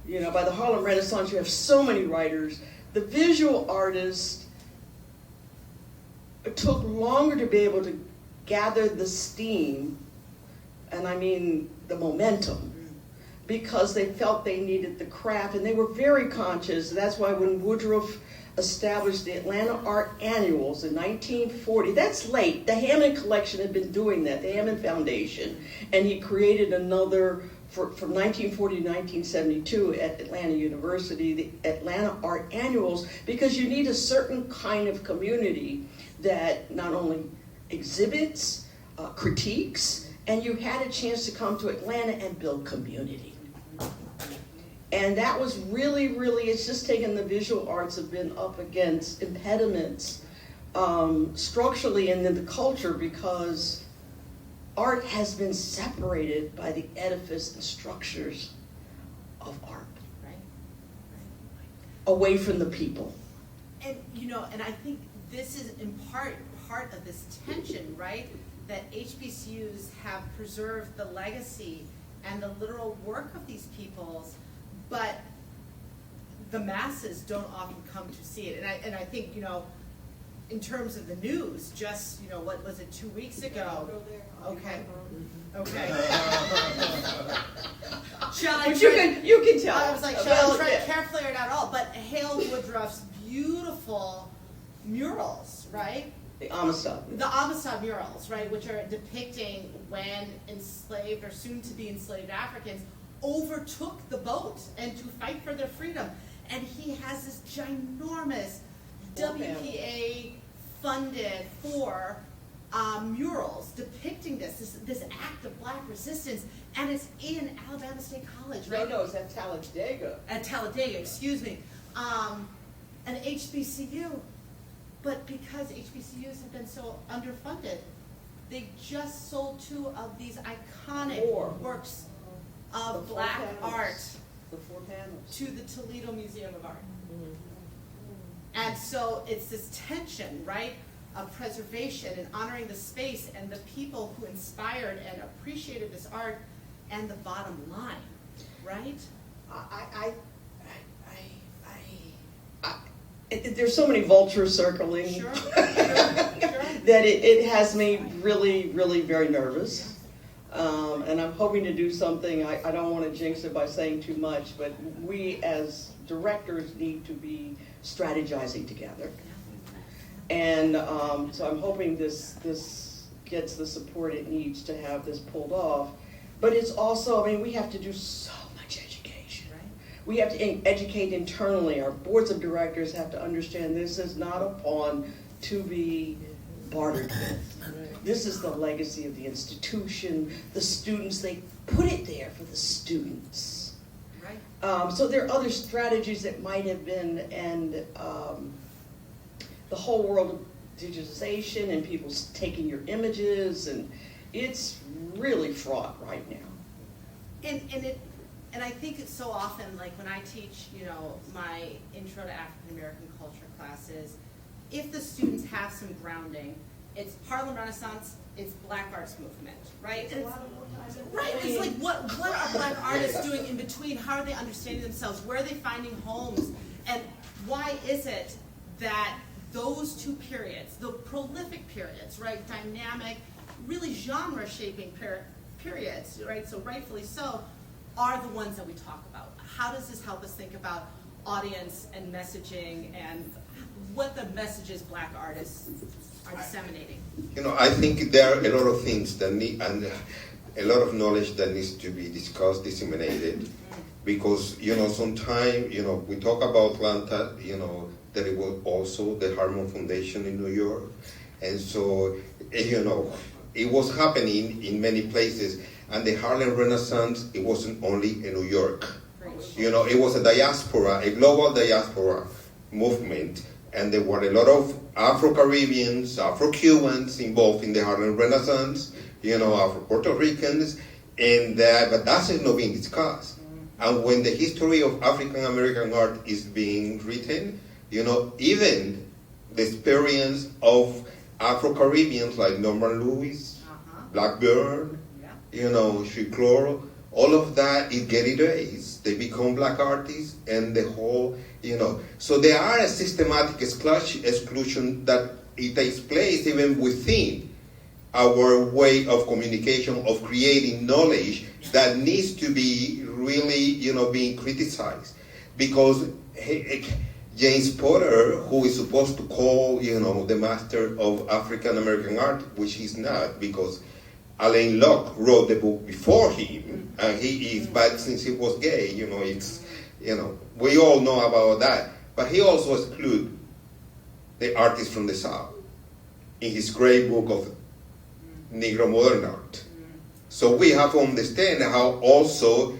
By the Harlem Renaissance, you have so many writers. The visual artist took longer to be able to gather the steam, and I mean the momentum, because they felt they needed the craft, and they were very conscious. That's why when Woodruff established the Atlanta Art Annuals in 1940. That's late. The Hammond Collection had been doing that, the Hammond Foundation, and he created another from 1940 to 1972 at Atlanta University, the Atlanta Art Annuals, because you need a certain kind of community that not only exhibits, critiques, and you had a chance to come to Atlanta and build community. And that was really, it's just taken the visual arts have been up against impediments structurally and in the culture, because art has been separated by the edifice and structures of art. Right. Away from the people. And and I think this is in part of this tension, right? That HBCUs have preserved the legacy and the literal work of these peoples, but the masses don't often come to see it. And I think, in terms of the news, just, what was it, 2 weeks ago? Okay. But you can tell. I was like, shall I try to carefully it at all? But Hale Woodruff's beautiful murals, right? The Amistad. The Amistad murals, right, which are depicting when enslaved or soon to be enslaved Africans overtook the boat and to fight for their freedom. And he has this ginormous WPA funded for murals depicting this act of black resistance, and it's in Alabama State College, right? No, it's at Talladega. At Talladega, excuse me. An HBCU, but because HBCUs have been so underfunded, they just sold 2 of these iconic works of black art to the Toledo Museum of Art. And so it's this tension, right? of preservation and honoring the space and the people who inspired and appreciated this art and the bottom line, right? There's so many vultures circling Sure. that it has me really, really very nervous. And I'm hoping to do something. I don't want to jinx it by saying too much, but we as directors need to be strategizing together. And so I'm hoping this gets the support it needs to have this pulled off. But it's also, I mean, we have to do so much education. Right. We have to educate internally. Our boards of directors have to understand this is not a pawn to be bartered with. This is the legacy of the institution. The students, they put it there for the students. Right. So there are other strategies that might have been, and the whole world of digitization and people taking your images, and it's really fraught right now. And I think it's so often, like when I teach, my intro to African American culture classes, if the students have some grounding, it's Harlem Renaissance, it's Black Arts Movement, right? It's like what are Black artists doing in between? How are they understanding themselves? Where are they finding homes? And why is it that those two periods, the prolific periods, right, dynamic, really genre-shaping periods, right, so rightfully so, are the ones that we talk about? How does this help us think about audience and messaging and what the messages Black artists are disseminating? I think there are a lot of things that need, and a lot of knowledge that needs to be discussed, disseminated, because, sometimes, we talk about Atlanta, that it was also the Harmon Foundation in New York, and so, it was happening in many places, and the Harlem Renaissance, it wasn't only in New York. It was a diaspora, a global diaspora movement, and there were a lot of Afro-Caribbeans, Afro-Cubans involved in the Harlem Renaissance, Afro-Puerto Ricans, but that's not being discussed. And when the history of African American art is being written, even the experience of Afro-Caribbeans like Norman Lewis, Blackburn, Chicloro, all of that is get erased. They become Black artists, and the whole, So there are a systematic exclusion that it takes place even within our way of communication, of creating knowledge that needs to be really, being criticized. Because James Potter, who is supposed to call, the master of African American art, which he's not, because Alain Locke wrote the book before him, and he is, but since he was gay, it's, we all know about that. But he also excluded the artists from the South in his great book of Negro Modern Art. So we have to understand how also,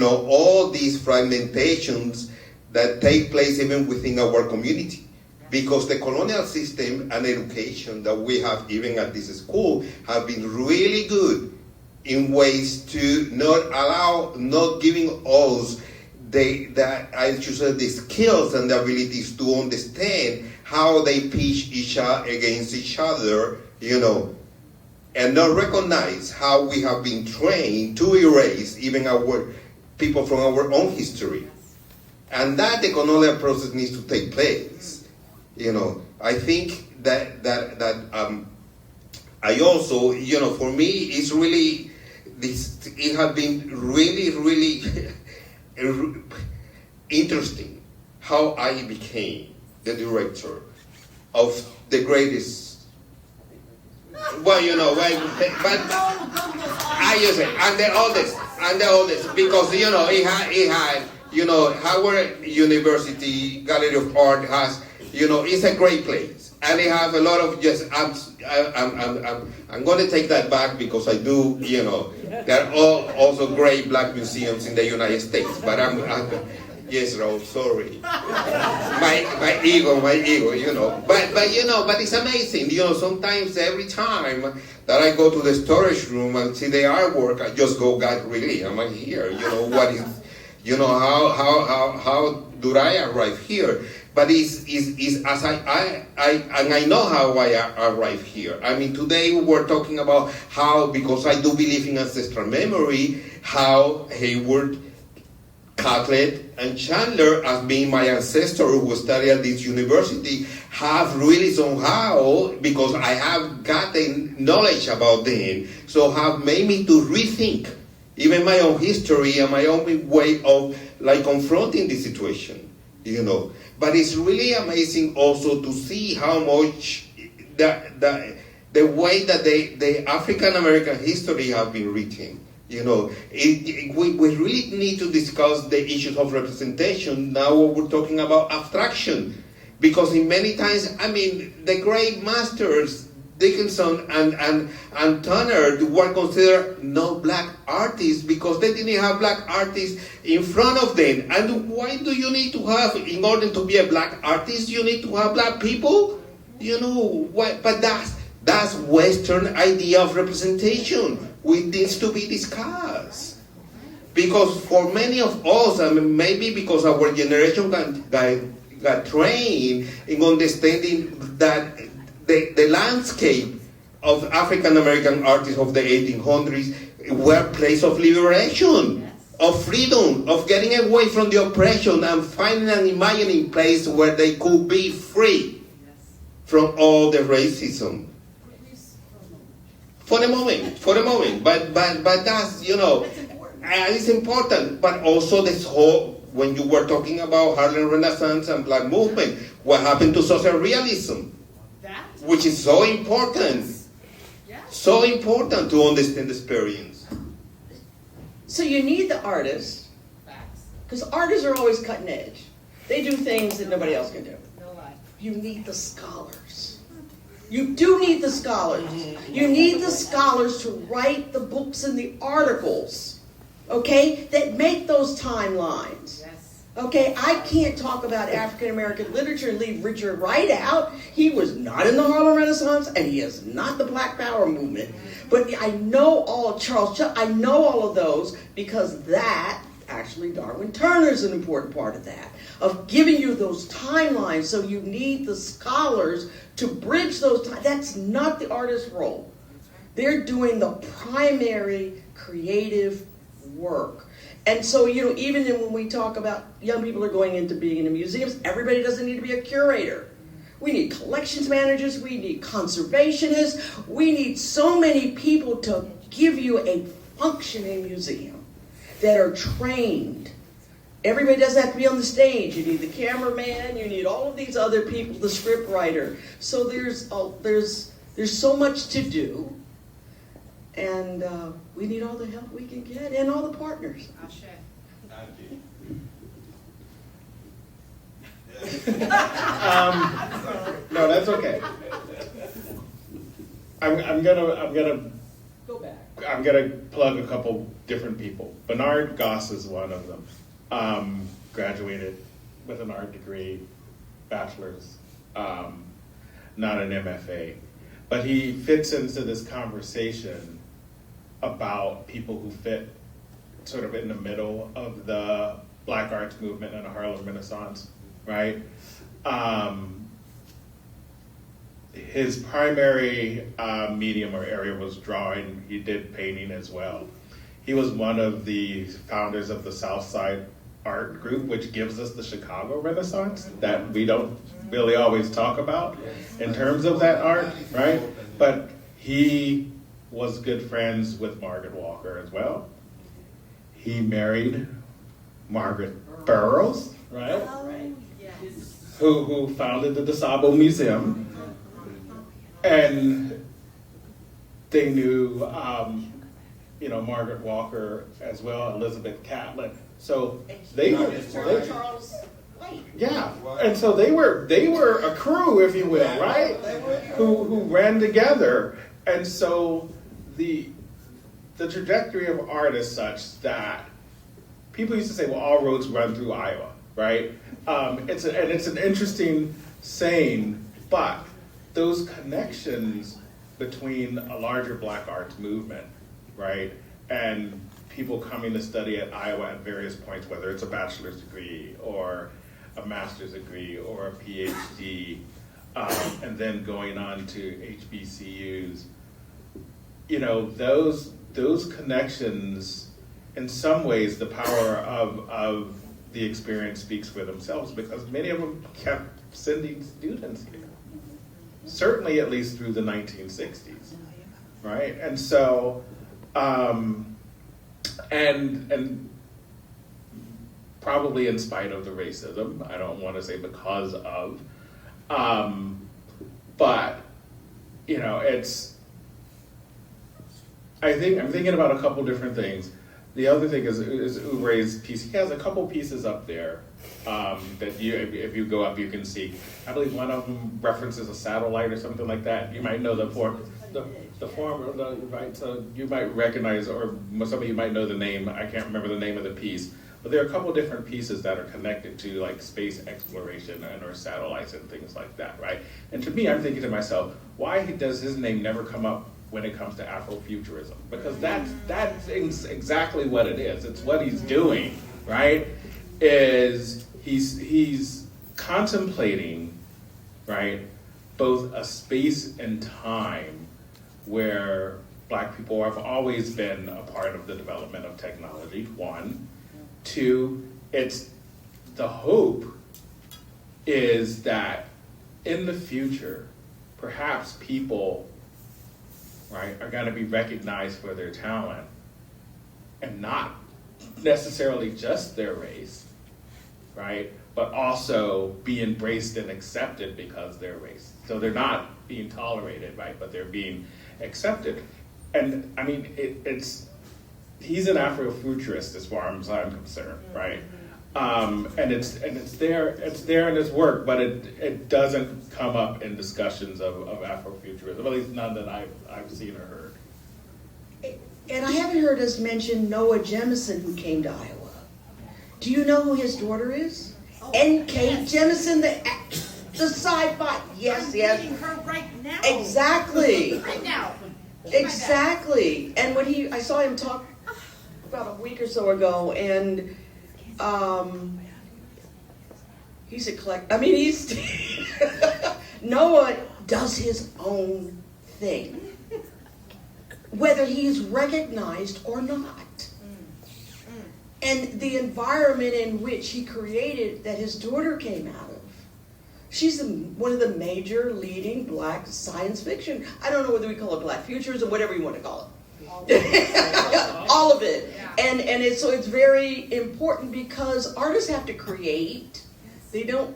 all these fragmentations that take place even within our community. Because the colonial system and education that we have even at this school have been really good in ways to not giving us the skills and the abilities to understand how they pitch against each other, and not recognize how we have been trained to erase even our people from our own history. And that the colonial process needs to take place. I think that I also, for me, it's really, it has been really, really interesting how I became the director of the greatest, but I use it, and the oldest, because, it had, Howard University Gallery of Art has, it's a great place, and they have a lot of I'm going to take that back because I do, there are also great Black museums in the United States, but yes, Raul, sorry, my ego, but it's amazing, sometimes every time that I go to the storage room and see the artwork, I just go, God, really, am I here? What is, how did I arrive here? But it's as I know how I arrived here. I mean, today we were talking about how, because I do believe in ancestral memory, how Hayward, Catlett, and Chandler, as being my ancestor who studied at this university, have really somehow, because I have gotten knowledge about them, so have made me to rethink even my own history and my own way of like confronting the situation, you know. But it's really amazing also to see how much the way that the African American history have been written. You know, we really need to discuss the issues of representation now when we're talking about abstraction. Because in many times, I mean, the great masters, Dickinson and Turner, were considered not black artists because they didn't have black artists in front of them. And why do you need to have, in order to be a black artist, you need to have black people? You know, why? But that's Western idea of representation, which needs to be discussed. Because for many of us, I mean, maybe because our generation got trained in understanding that the landscape of African American artists of the 1800s were a place of liberation, of freedom, of getting away from the oppression and finding an imagining place where they could be free from all the racism. For the moment, but that's, you know, it's important. But also this whole, when you were talking about Harlem Renaissance and Black movement, what happened to social realism? Which is so important. So important to understand the experience. So you need the artists, because artists are always cutting edge. They do things that nobody else can do. You need the scholars. You do need the scholars. You need the scholars to write the books and the articles, okay, that make those timelines. Okay, I can't talk about African American literature and leave Richard Wright out. He was not in the Harlem Renaissance, and he is not the Black Power movement. But I know all of Charles Chuck, I know all of those because that, actually Darwin Turner's an important part of that, of giving you those timelines. So you need the scholars to bridge those timelines. That's not the artist's role. They're doing the primary creative work. And so, you know, even when we talk about young people are going into being in the museums, everybody doesn't need to be a curator. We need collections managers, we need conservationists, we need so many people to give you a functioning museum that are trained. Everybody doesn't have to be on the stage. You need the cameraman, you need all of these other people, the script writer. So there's so much to do. And we need all the help we can get and all the partners. No, that's okay. I'm gonna Go back. I'm gonna plug a couple different people. Bernard Goss is one of them. Graduated with an art degree, bachelor's, not an MFA, but he fits into this conversation about people who fit sort of in the middle of the Black arts movement and the Harlem Renaissance, right? His primary medium or area was drawing. He did painting as well. He was one of the founders of the South Side Art Group, which gives us the Chicago Renaissance that we don't really always talk about in terms of that art, right? But he was good friends with Margaret Walker as well. He married Margaret Burroughs, right? Who founded the DeSable Museum. And they knew, Margaret Walker as well, Elizabeth Catlett. So they were, yeah, and so they were a crew, if you will, right? Who ran together, and so the trajectory of art is such that people used to say, well, all roads run through Iowa, right? It's an interesting saying, but those connections between a larger Black arts movement, right, and people coming to study at Iowa at various points, whether it's a bachelor's degree or a master's degree or a PhD, and then going on to HBCUs, you know, those connections, in some ways, the power of the experience speaks for themselves, because many of them kept sending students here. Certainly, at least through the 1960s, right? And so, and probably in spite of the racism, I don't want to say because of, but, you know, I'm thinking about a couple different things. The other thing is Oubre's piece. He has a couple pieces up there that if you go up, you can see. I believe one of them references a satellite or something like that. You might know the form, right? So you might recognize, or some of you might know the name. I can't remember the name of the piece, but there are a couple different pieces that are connected to like space exploration and or satellites and things like that, right? And to me, I'm thinking to myself, why does his name never come up when it comes to Afrofuturism? Because that's exactly what it is. It's what he's doing, right? Is he's contemplating, right, both a space and time where Black people have always been a part of the development of technology, one. Two, it's the hope is that in the future, perhaps people, right, are going to be recognized for their talent and not necessarily just their race, right, but also be embraced and accepted because they're race. So they're not being tolerated, right, but they're being accepted. And I mean, he's an Afrofuturist as far as I'm concerned, right? And it's there in his work, but it doesn't come up in discussions of Afrofuturism, at least none that I've seen or heard. And I haven't heard us mention Noah Jemison, who came to Iowa. Do you know who his daughter is? N.K. Jemison, the sci-fi. Yes, I'm yes. reading her right now. Exactly. Right now. Exactly. And when I saw him talk about a week or so ago, and he's Noah does his own thing, whether he's recognized or not. And the environment in which he created, that his daughter came out of, she's one of the major leading Black science fiction. I don't know whether we call it Black futures or whatever you want to call it. All of it. And so it's very important, because artists have to create. They don't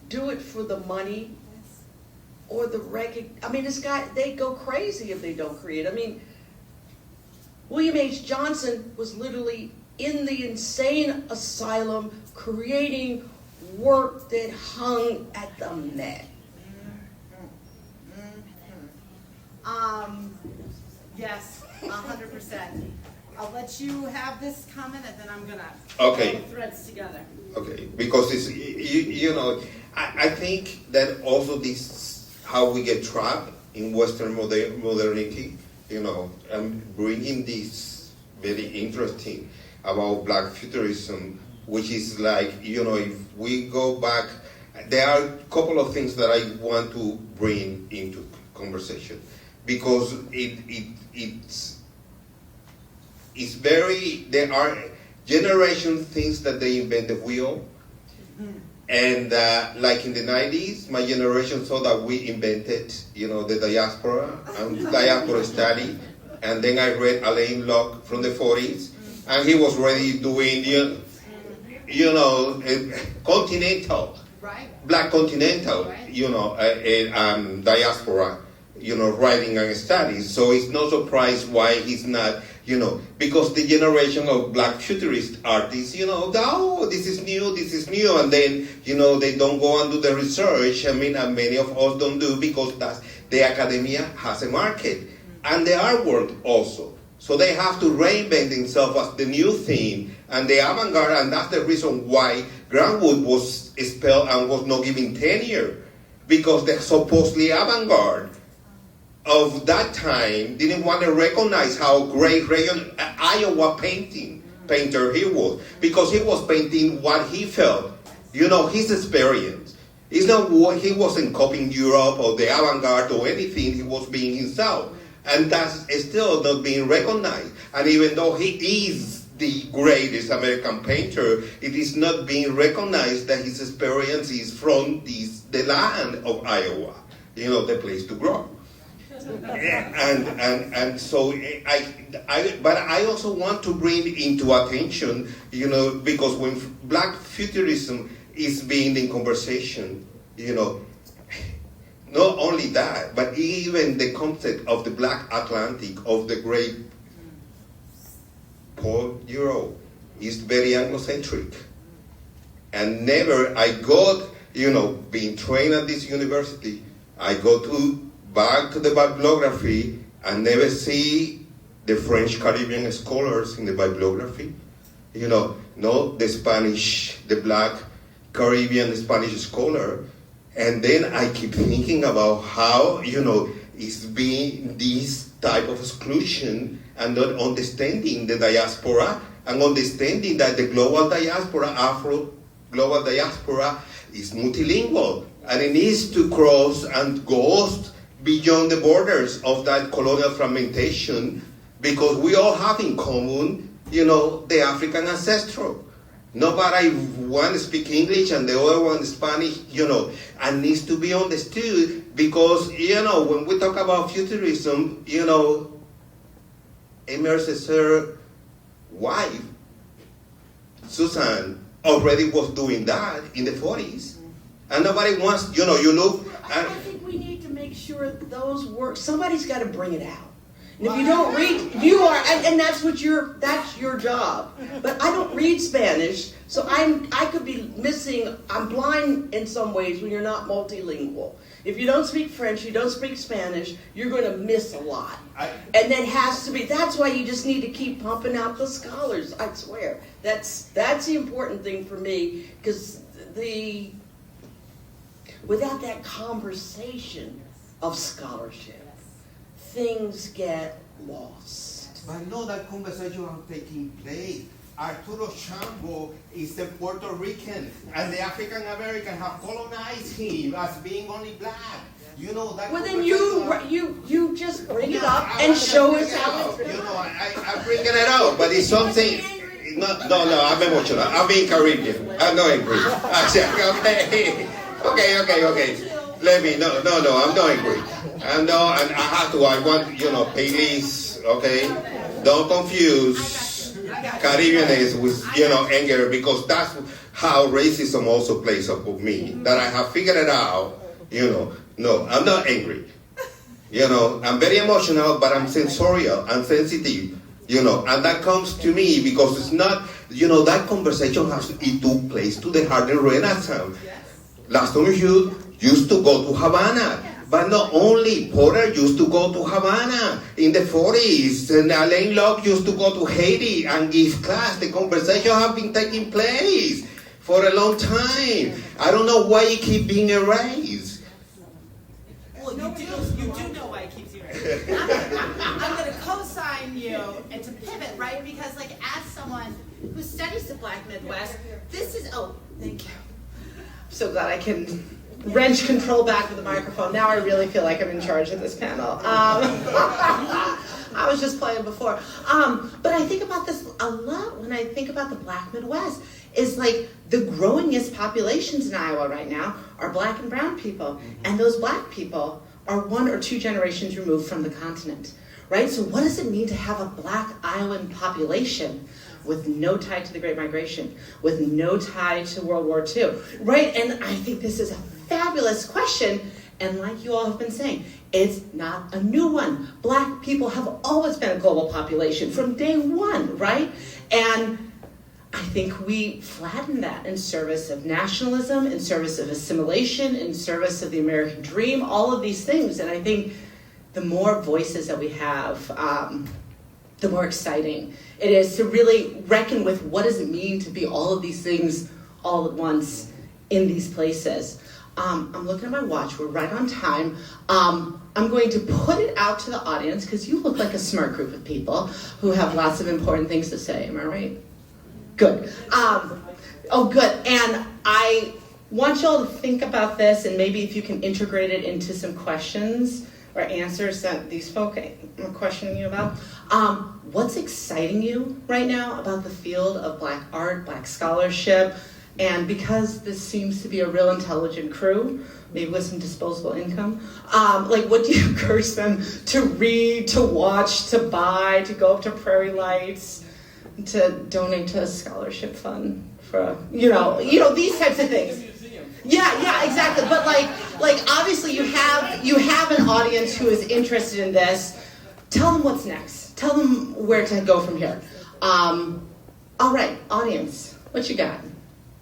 do it for the money or the I mean, they go crazy if they don't create. I mean, William H. Johnson was literally in the insane asylum creating work that hung at the Met. Yes, 100%. I'll let you have this comment, and then I'm gonna Okay. pull the threads together. Okay, because it's, you know, I think that also this, how we get trapped in Western modernity, you know, and bringing this very interesting about Black futurism, which is like, you know, if we go back, there are a couple of things that I want to bring into conversation, because it's very, there are generation thinks that they invent the wheel, and like in the 90s, my generation thought that we invented, you know, the diaspora and diaspora study, and then I read Alain Locke from the 40s, and he was already doing, you know, continental, Right. Black continental, Right. you know, diaspora, you know, writing and studies. So it's no surprise why he's not, you know, because the generation of Black futurist artists, you know, oh, this is new, and then, you know, they don't go and do the research. I mean, and many of us don't do, because the academia has a market, and the artwork also. So they have to reinvent themselves as the new thing, and the avant-garde, and that's the reason why Grantwood was expelled and was not given tenure, because the supposedly avant-garde of that time didn't want to recognize how great Iowa painter he was, because he was painting what he felt, his experience. It's not what he wasn't copying Europe or the avant-garde or anything. He was being himself. And that's still not being recognized. And even though he is the greatest American painter, it is not being recognized that his experience is from the land of Iowa, the place to grow. And so but I also want to bring into attention, because when Black futurism is being in conversation, not only that, but even the concept of the Black Atlantic, of the great Paul Euro, is very Anglocentric. And never, I got, being trained at this university, I go back to the bibliography and never see the French Caribbean scholars in the bibliography. No, the Spanish, the Black Caribbean Spanish scholar. And then I keep thinking about how, it's being this type of exclusion and not understanding the diaspora and understanding that the global diaspora, Afro-global diaspora, is multilingual. And it needs to cross and go beyond the borders of that colonial fragmentation, because we all have in common, the African ancestral. Nobody one speak English and the other one Spanish, and needs to be understood, because, when we talk about futurism, Emerson's wife, Susan, already was doing that in the 40s. And nobody wants, you look. I think we need to make sure those work. Somebody's got to bring it out. And if you don't read, you are, and that's your job. But I don't read Spanish, so I could be missing. I'm blind in some ways when you're not multilingual. If you don't speak French, you don't speak Spanish, you're going to miss a lot. And that has to be. That's why you just need to keep pumping out the scholars. I swear, that's the important thing for me, because without that conversation of scholarship, things get lost. But no, that conversation is taking place. Arturo Chambo is a Puerto Rican, and the African Americans have colonized him as being only black. That. Well, then you just bring it up and show us how it's. I'm bringing it out, but it's something. No, I'm emotional. I'm being Caribbean. I'm not angry. Okay. Let me, no, I'm not angry. And I have to, I want, please, okay? Don't confuse Caribbeanness with, anger, because that's how racism also plays up with me. That I have figured it out, No, I'm not angry. I'm very emotional, but I'm sensorial and sensitive, and that comes to me because it's not, that conversation it took place to the Harlem Renaissance. Last time you used to go to Havana, but not only. Porter used to go to Havana in the 40s, and Alain Locke used to go to Haiti and give class. The conversation has been taking place for a long time. I don't know why it keeps being erased. Well, you do know why it keeps you erased. I'm going to co-sign you and to pivot, right? Because, as someone who studies the Black Midwest, this is, thank you. So glad I can wrench control back with the microphone. Now I really feel like I'm in charge of this panel. I was just playing before. But I think about this a lot when I think about the Black Midwest. Is the growingest populations in Iowa right now are Black and brown people. And those Black people are 1 or 2 generations removed from the continent, right? So what does it mean to have a Black Iowan population with no tie to the Great Migration, with no tie to World War II, right? And I think this is a fabulous question, and like you all have been saying, it's not a new one. Black people have always been a global population from day one, right? And I think we flatten that in service of nationalism, in service of assimilation, in service of the American dream, all of these things. And I think the more voices that we have, the more exciting it is to really reckon with what does it mean to be all of these things all at once in these places. I'm looking at my watch, we're right on time. I'm going to put it out to the audience because you look like a smart group of people who have lots of important things to say, am I right? Good. Good. And I want y'all to think about this, and maybe if you can integrate it into some questions or answers that these folk are questioning you about. What's exciting you right now about the field of Black art, Black scholarship? And because this seems to be a real intelligent crew, maybe with some disposable income, what do you encourage them to read, to watch, to buy, to go up to Prairie Lights, to donate to a scholarship fund for, these types of things? Yeah, exactly. But obviously you have an audience who is interested in this. Tell them what's next. Tell them where to go from here. All right, audience, what you got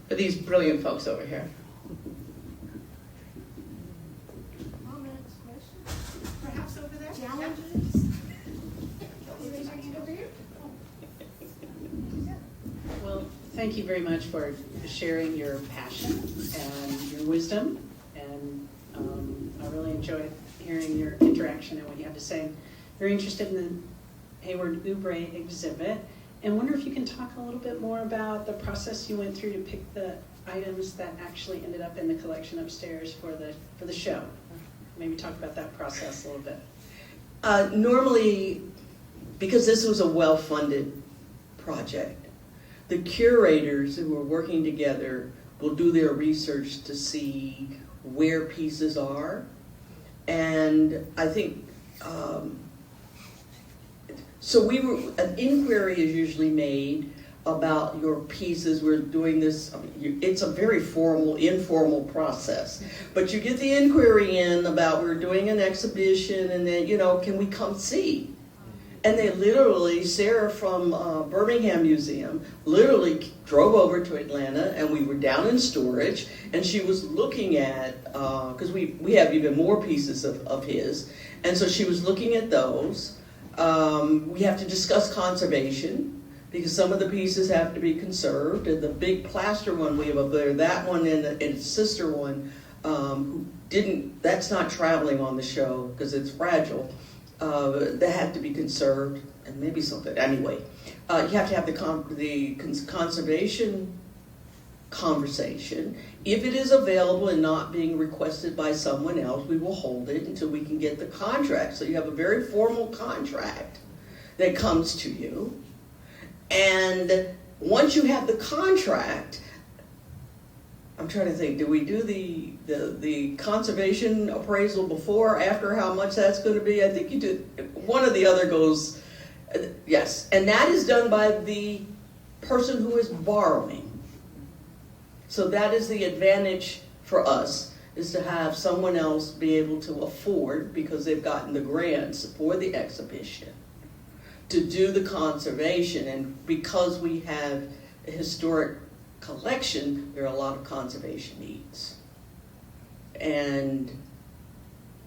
for these brilliant folks over here? Comments, questions? Perhaps over there? Challenges? You raise your hand over here? Well, thank you very much for sharing your passion and your wisdom, and I really enjoyed hearing your interaction and what you have to say. Very interested in the Hayward Oubre exhibit, and wonder if you can talk a little bit more about the process you went through to pick the items that actually ended up in the collection upstairs for the show. Maybe talk about that process a little bit. Normally, because this was a well-funded project, the curators who are working together will do their research to see where pieces are. And I think, an inquiry is usually made about your pieces. We're doing this, it's a very formal, informal process. But you get the inquiry in about we're doing an exhibition, and then, can we come see? And they literally, Sarah from Birmingham Museum, literally drove over to Atlanta, and we were down in storage, and she was looking at, because we have even more pieces of his, and so she was looking at those. We have to discuss conservation, because some of the pieces have to be conserved, and the big plaster one we have up there, that one and its sister one, that's not traveling on the show, because it's fragile. That have to be conserved, and maybe something. Anyway, you have to have the conservation conversation. If it is available and not being requested by someone else, we will hold it until we can get the contract. So you have a very formal contract that comes to you, and once you have the contract, I'm trying to think, do we do the conservation appraisal before or after, how much that's going to be? I think you do. One or the other goes, yes. And that is done by the person who is borrowing. So that is the advantage for us, is to have someone else be able to afford, because they've gotten the grants for the exhibition, to do the conservation. And because we have a historic collection, there are a lot of conservation needs. And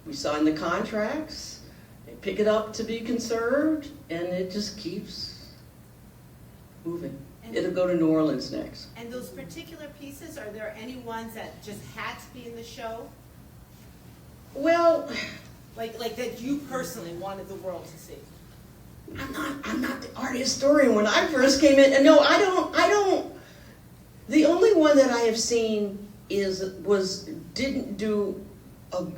we sign the contracts, they pick it up to be conserved, and it just keeps moving. It'll go to New Orleans next. And those particular pieces, are there any ones that just had to be in the show? Well, Like that you personally wanted the world to see? I'm not the art historian. When I first came in, and no, I don't. The only one that I have seen didn't do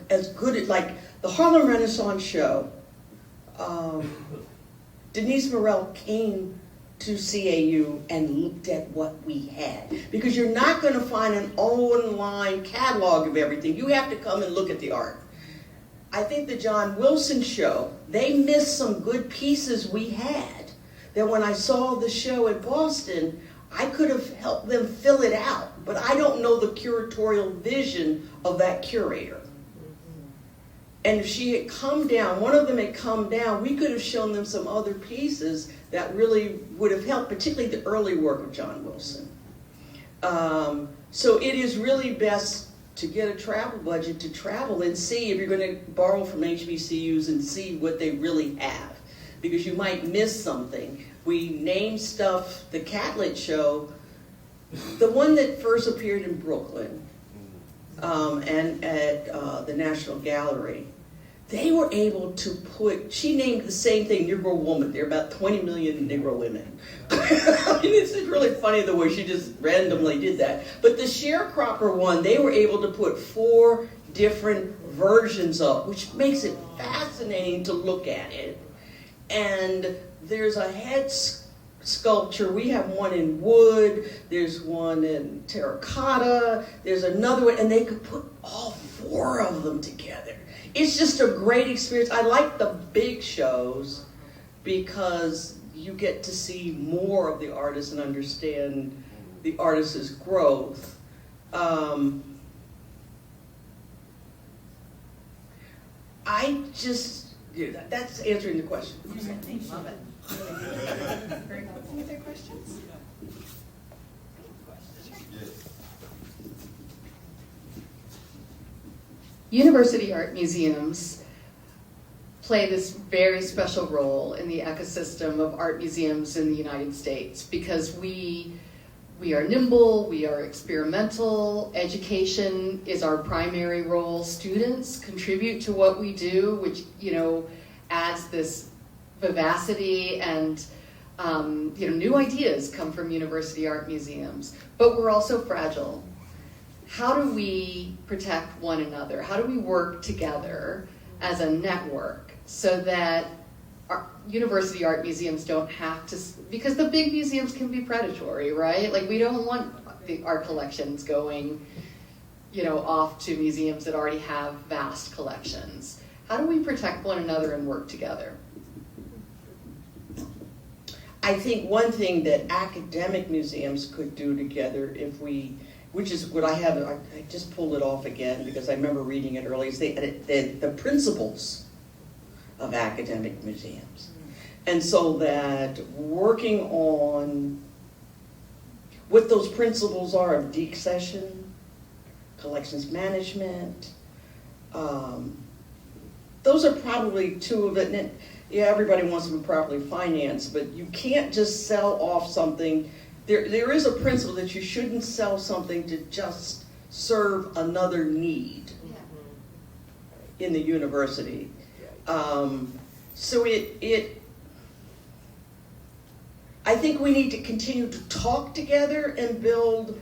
as good at, like the Harlem Renaissance show. Denise Morel came to CAU and looked at what we had, because you're not going to find an online catalog of everything. You have to come and look at the art. I think the John Wilson show, they missed some good pieces we had, that when I saw the show in Boston, I could have helped them fill it out, but I don't know the curatorial vision of that curator. And if she had come down, one of them had come down, we could have shown them some other pieces that really would have helped, particularly the early work of John Wilson. So it is really best to get a travel budget to travel and see if you're going to borrow from HBCUs and see what they really have, because you might miss something. We named stuff, the Catlett show, the one that first appeared in Brooklyn and at the National Gallery, they were able to put, she named the same thing, Negro woman. There are about 20 million Negro women. I mean, it's really funny the way she just randomly did that. But the sharecropper one, they were able to put 4 different versions of, which makes it fascinating to look at it. And there's a head sculpture. We have one in wood, there's one in terracotta, there's another one, and they could put all 4 of them together. It's just a great experience. I like the big shows because you get to see more of the artist and understand the artist's growth. That's answering the question. Love it. Very good. Any other questions? University art museums play this very special role in the ecosystem of art museums in the United States because we are nimble, we are experimental, education is our primary role. Students contribute to what we do, which, adds this vivacity and, new ideas come from university art museums. But we're also fragile. How do we protect one another? How do we work together as a network so that our university art museums don't have to, because the big museums can be predatory, right? Like, we don't want the art collections going, off to museums that already have vast collections. How do we protect one another and work together? I think one thing that academic museums could do together which is what I have, I just pulled it off again because I remember reading it earlier, is the principles of academic museums. And so that working on what those principles are of decession, collections management, those are probably 2 of it. And everybody wants to be properly financed, but you can't just sell off something. There is a principle that you shouldn't sell something to just serve another need in the university. So I think we need to continue to talk together and build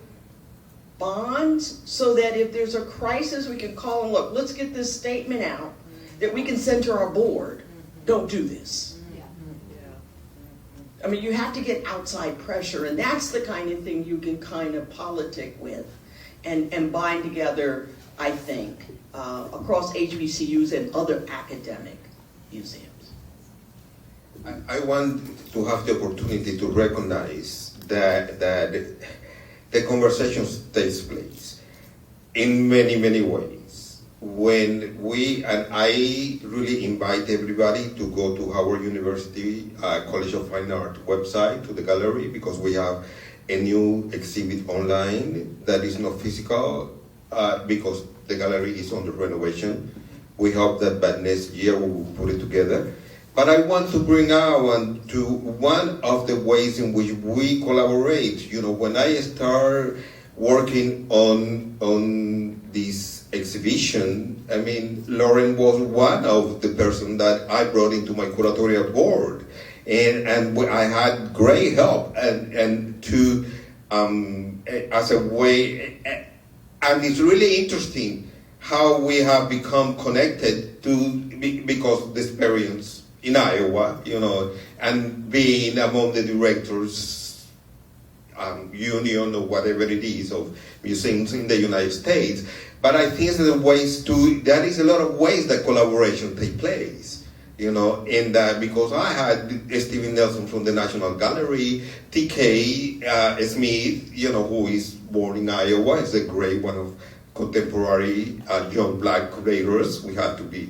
bonds so that if there's a crisis, we can call and look, let's get this statement out that we can send to our board. Don't do this. I mean, you have to get outside pressure, and that's the kind of thing you can kind of politic with and bind together, I think, across HBCUs and other academic museums. I want to have the opportunity to recognize that the conversation takes place in many, many ways. And I really invite everybody to go to Howard University College of Fine Art website, to the gallery, because we have a new exhibit online that is not physical because the gallery is under renovation. We hope that by next year we will put it together. But I want to bring out to one of the ways in which we collaborate. When I start working on this exhibition, I mean, Lauren was one of the person that I brought into my curatorial board, and I had great help and to as a way, and it's really interesting how we have become connected because of the experience in Iowa, and being among the directors union or whatever it is of museums in the United States. But I think there is a lot of ways that collaboration take place, in that, because I had Stephen Nelson from the National Gallery, T.K. Smith, who is born in Iowa, is a great one of contemporary young black curators. We have to be,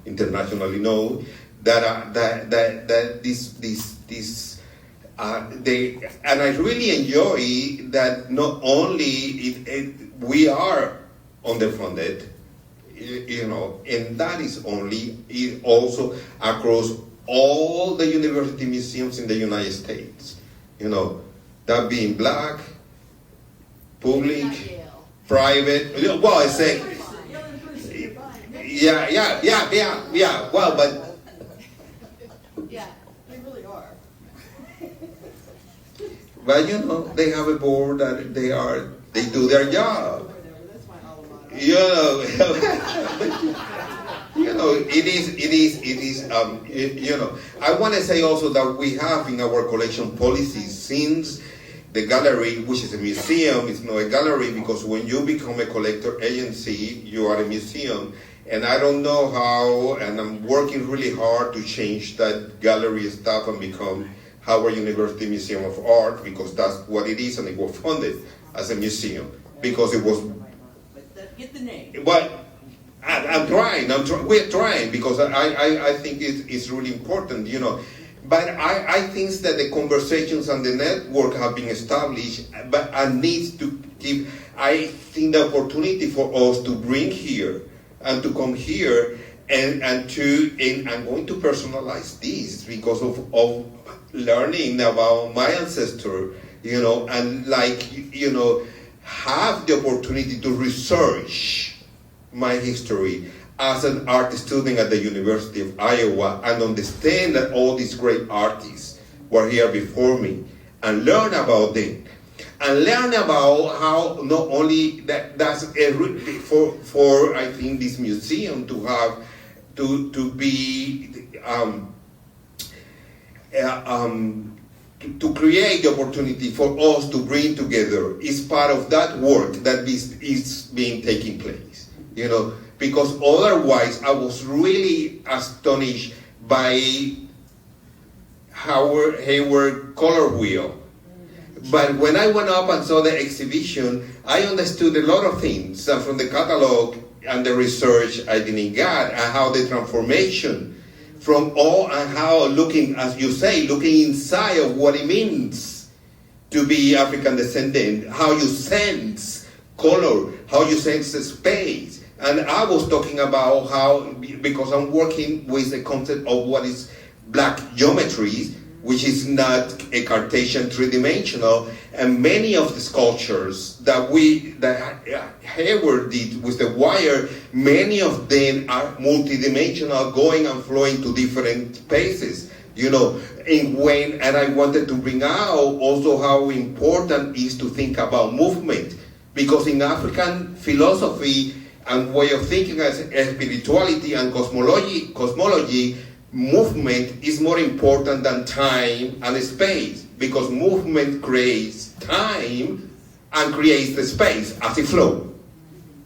internationally known. And I really enjoy that not only we are on the front end, and that is also across all the university museums in the United States, that being black, public, private, well, I say, Yeah. Well, but Yeah, they really are. But you know, they have a board that they do their job. That's my alma mater. You know, it is. You know, I want to say also that we have in our collection policies, since the gallery, which is a museum, is not a gallery, because when you become a collector agency, you are a museum. And I don't know how, and I'm working really hard to change that gallery stuff and become Hayward University Museum of Art, because that's what it is, and it was funded as a museum because it was. Get the name. But I'm trying. We're trying, because I think it's really important, you know. But I think that the conversations and the network have been established, but I need to give. I think the opportunity for us to bring here and to come here and I'm going to personalize this because of learning about my ancestor, you know, and have the opportunity to research my history as an art student at the University of Iowa and understand that all these great artists were here before me and learn about them. And learn about how not only that's for I think this museum to have to be to create the opportunity for us to bring together is part of that work that is being taking place, you know, because otherwise I was really astonished by Hayward color wheel. But when I went up and saw the exhibition, I understood a lot of things from the catalog and the research I didn't get, and how the transformation from all, and how looking, as you say, looking inside of what it means to be African descendant, how you sense color, how you sense the space. And I was talking about how, because I'm working with the concept of what is black geometries, which is not a Cartesian three-dimensional, and many of the sculptures that Hayward did with the wire, many of them are multidimensional, going and flowing to different spaces, you know. And I wanted to bring out also how important it is to think about movement, because in African philosophy and way of thinking as spirituality and cosmology, movement is more important than time and space, because movement creates time and creates the space as it flows.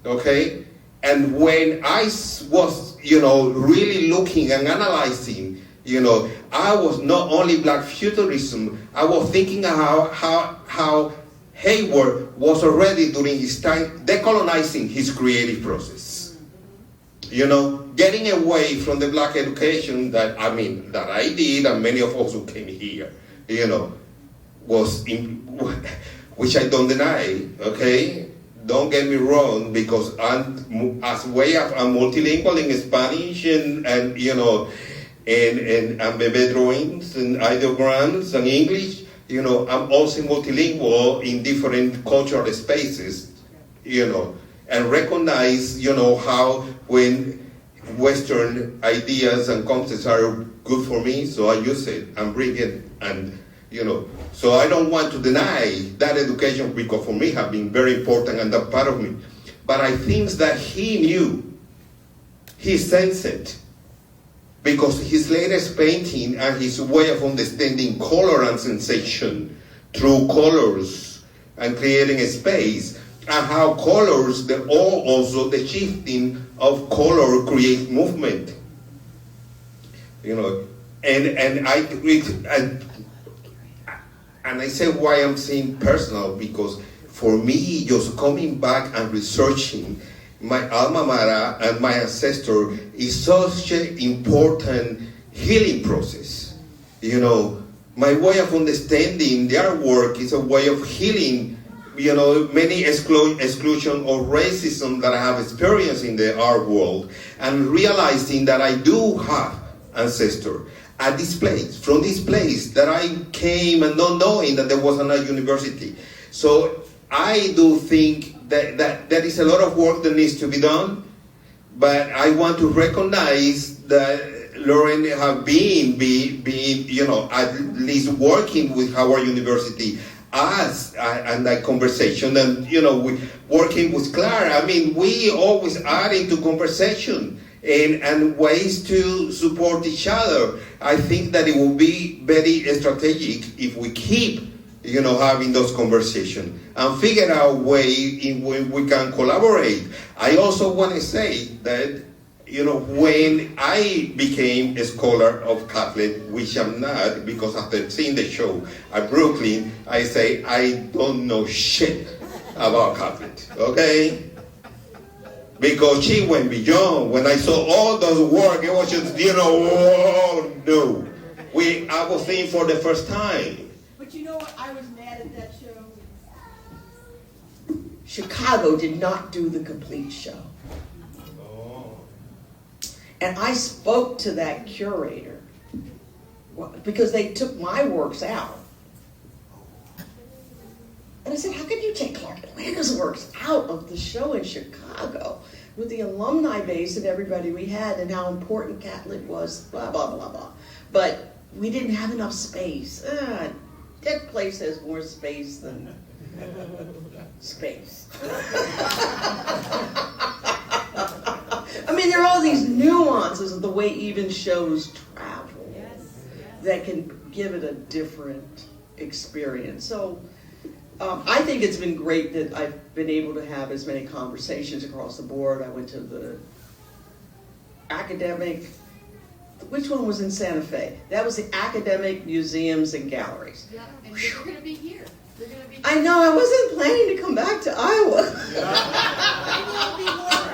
Okay? And when I was, you know, really looking and analyzing, you know, I was not only black futurism, I was thinking how Hayward was already during his time decolonizing his creative process. You know, getting away from the black education that I did, and many of us who came here, you know, which I don't deny, okay? Don't get me wrong, because I'm multilingual in Spanish and you know, and baby drawings and ideograms and English, you know, I'm also multilingual in different cultural spaces, you know, and recognize, you know, how when Western ideas and concepts are good for me, so I use it and bring it, and you know, so I don't want to deny that education, because for me have been very important and that part of me. But I think that he knew, he sensed it, because his latest painting and his way of understanding color and sensation through colors and creating a space, and how colors, also the shifting of color create movement, you know, and I say why I'm saying personal, because for me, just coming back and researching my alma mater and my ancestor is such an important healing process. You know, my way of understanding their work is a way of healing, you know, many exclusion or racism that I have experienced in the art world, and realizing that I do have ancestor at this place, from this place that I came and not knowing that there was another university. So I do think that there is a lot of work that needs to be done, but I want to recognize that Lauren have been, you know, at least working with Howard University as and that conversation, and you know, we working with Clara. I mean, we always add into conversation and ways to support each other. I think that it will be very strategic if we keep, you know, having those conversations and figure out way in when we can collaborate. I also want to say that, you know, when I became a scholar of Catholic, which I'm not, because after seeing the show at Brooklyn, I say I don't know shit about Catholic, okay? Because she went beyond. When I saw all those work, it was just, you know, oh no. I was seeing for the first time. But you know what? I was mad at that show. Chicago did not do the complete show. And I spoke to that curator because they took my works out. And I said, how could you take Clark Atlanta's works out of the show in Chicago with the alumni base and everybody we had and how important Catholic was, blah, blah, blah, blah. But we didn't have enough space. That place has more space than space. I mean, there are all these nuances of the way even shows travel that can give it a different experience. So I think it's been great that I've been able to have as many conversations across the board. I went to the academic, which one was in Santa Fe? That was the academic museums and galleries. Yeah, and you're going to be here. You're going to be here. I know, I wasn't planning to come back to Iowa. Maybe it'll be warmer.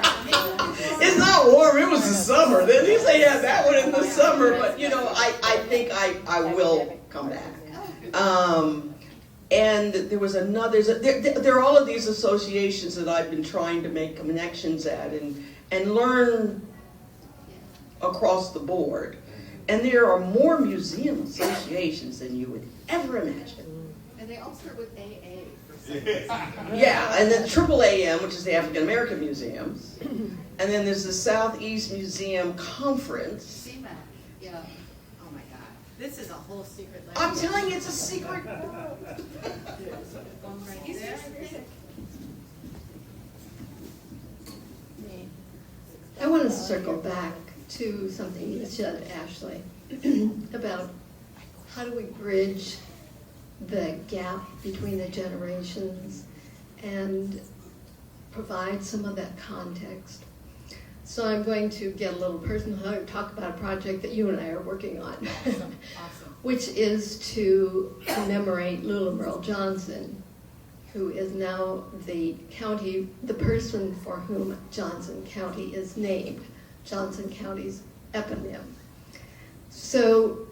It's not warm, it was the summer. At least I had that one in the summer, but you know, I think I will come back. And there was another, there are all of these associations that I've been trying to make connections at and learn across the board. And there are more museum associations than you would ever imagine. And they all start with AA. Yeah, and then AAAM, which is the African American Museums. And then there's the Southeast Museum Conference. CMAC. Yeah. Oh my God, this is a whole secret language. I'm telling you, it's a secret world. Right He's there. I want to circle back to something you said, Ashley, about how do we bridge the gap between the generations and provide some of that context. So I'm going to get a little personal and talk about a project that you and I are working on, Awesome. which is to commemorate Lula Merle Johnson, who is now the person for whom Johnson County is named, Johnson County's eponym. So,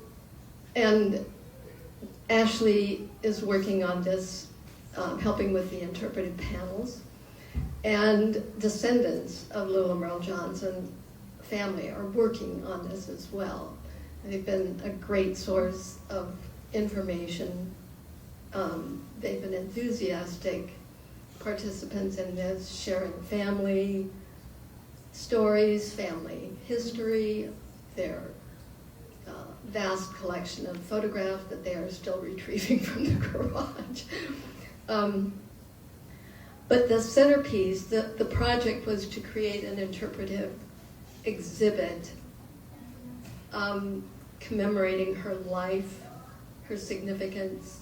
and Ashley is working on this, helping with the interpretive panels, and descendants of Lula Merle Johnson family are working on this as well. They've been a great source of information. They've been enthusiastic participants in this, sharing family stories, family history, their vast collection of photographs that they are still retrieving from the garage. But the centerpiece, the project was to create an interpretive exhibit commemorating her life, her significance,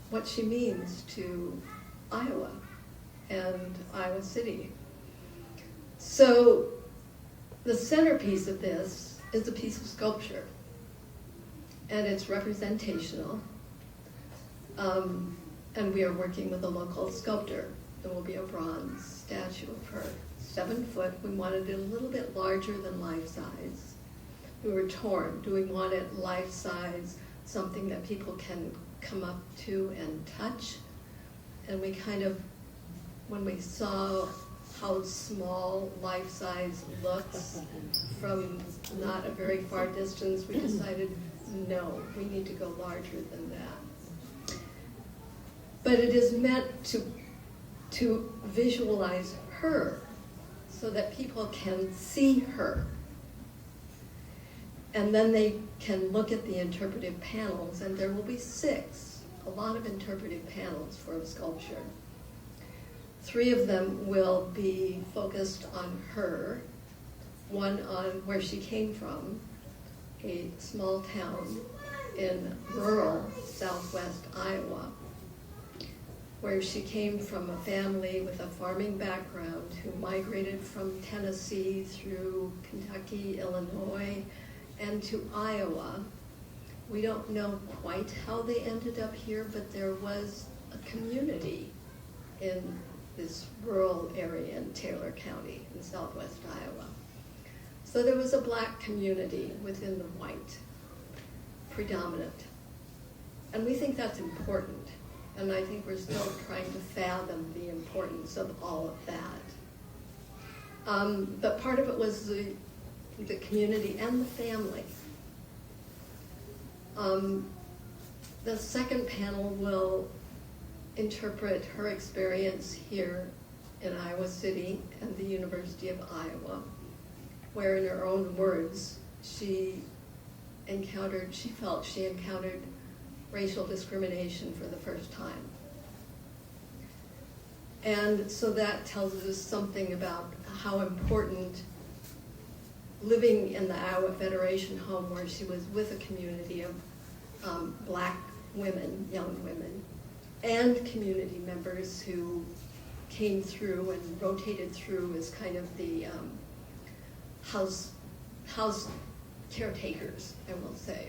what she means to Iowa and Iowa City. So the centerpiece of this is a piece of sculpture, and it's representational. And we are working with a local sculptor. There will be a bronze statue of her, 7 foot. We wanted it a little bit larger than life size. We were torn. Do we want it life size, something that people can come up to and touch? And we kind of, when we saw how small life size looks from not a very far distance, we decided, no, we need to go larger than that. But it is meant to visualize her so that people can see her. And then they can look at the interpretive panels, and there will be 6, a lot of interpretive panels for a sculpture. 3 of them will be focused on her, one on where she came from, a small town in rural southwest Iowa, where she came from a family with a farming background who migrated from Tennessee through Kentucky, Illinois, and to Iowa. We don't know quite how they ended up here, but there was a community in this rural area in Taylor County in southwest Iowa. So there was a black community within the white, predominant. And we think that's important. And I think we're still trying to fathom the importance of all of that. But part of it was the community and the family. The second panel will interpret her experience here in Iowa City and the University of Iowa, where in her own words, she felt she encountered racial discrimination for the first time. And so that tells us something about how important living in the Iowa Federation home, where she was with a community of black women, young women, and community members who came through and rotated through as kind of the house caretakers, I will say.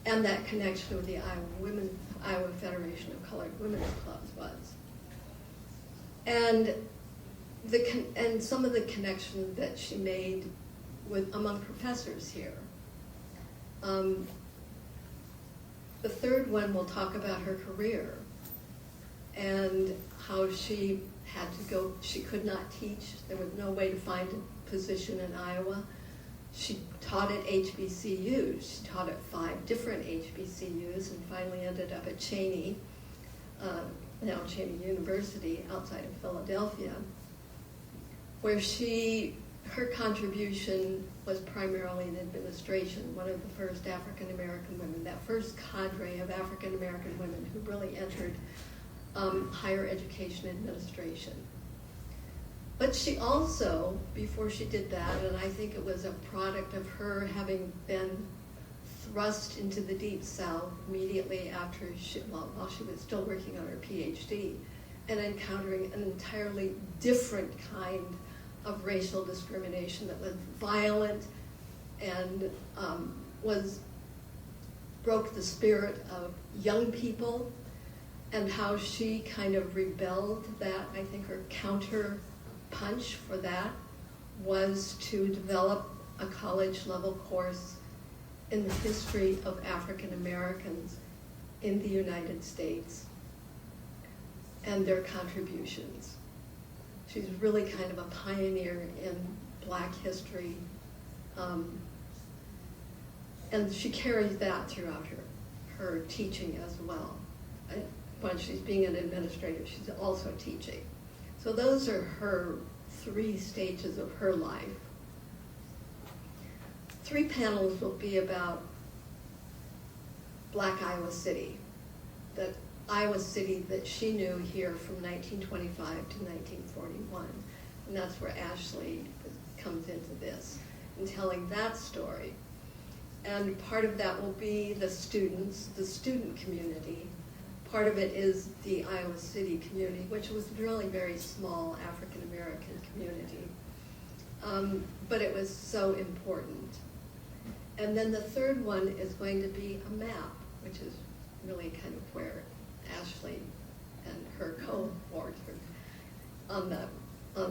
And that connection with the Iowa Federation of Colored Women's Clubs was. And some of the connections that she made among professors here. The third one will talk about her career and how she had to go, she could not teach. There was no way to find a position in Iowa. She taught at HBCUs. She taught at 5 different HBCUs and finally ended up at Cheney, now Cheney University outside of Philadelphia, where her contribution was primarily in administration, one of the first African-American women, that first cadre of African-American women who really entered higher education administration. But she also, before she did that, and I think it was a product of her having been thrust into the Deep South immediately after while she was still working on her PhD, and encountering an entirely different kind of racial discrimination that was violent and broke the spirit of young people, and how she kind of rebelled that. I think her counter punch for that was to develop a college level course in the history of African Americans in the United States and their contributions. She's really kind of a pioneer in Black history, and she carries that throughout her teaching as well. When she's being an administrator, she's also teaching. So those are her 3 stages of her life. 3 panels will be about Black Iowa City, that Iowa City that she knew here from 1925 to 1941. And that's where Ashley comes into this, and telling that story. And part of that will be the students, the student community. Part of it is the Iowa City community, which was really very small African-American community. But it was so important. And then the third one is going to be a map, which is really kind of where Ashley and her cohort on the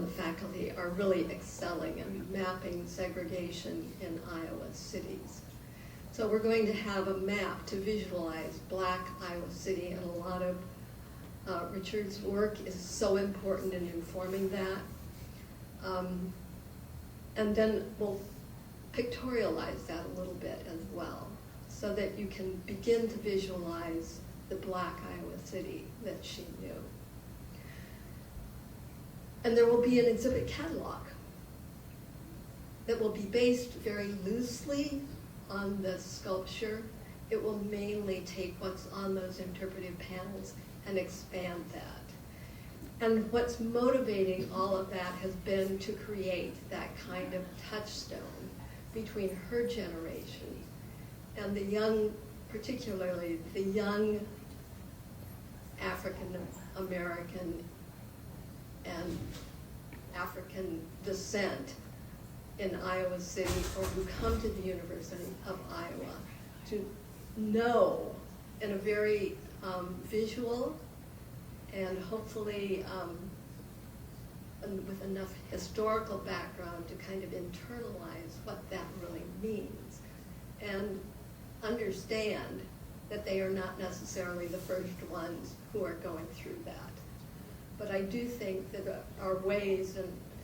faculty are really excelling in mapping segregation in Iowa cities. So we're going to have a map to visualize Black Iowa City, and a lot of Richard's work is so important in informing that. And then we'll pictorialize that a little bit as well, so that you can begin to visualize the Black Iowa City that she knew. And there will be an exhibit catalog that will be based very loosely on the sculpture. It will mainly take what's on those interpretive panels and expand that. And what's motivating all of that has been to create that kind of touchstone between her generation and the young, particularly the young African American and African descent in Iowa City, or who come to the University of Iowa, to know in a very visual and hopefully with enough historical background to kind of internalize what that really means and understand that they are not necessarily the first ones who are going through that. But I do think that our ways,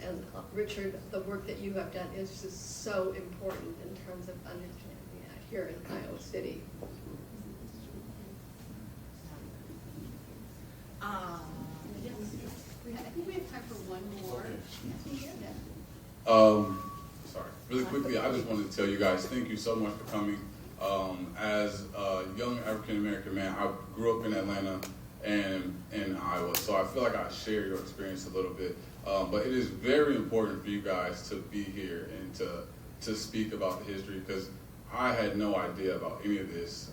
and Richard, the work that you have done is just so important in terms of understanding that here in Iowa City. I think we have time for one more. Sorry, really quickly, I just wanted to tell you guys, thank you so much for coming. As a young African-American man, I grew up in Atlanta and in Iowa, so I feel like I share your experience a little bit. But it is very important for you guys to be here and to speak about the history, because I had no idea about any of this.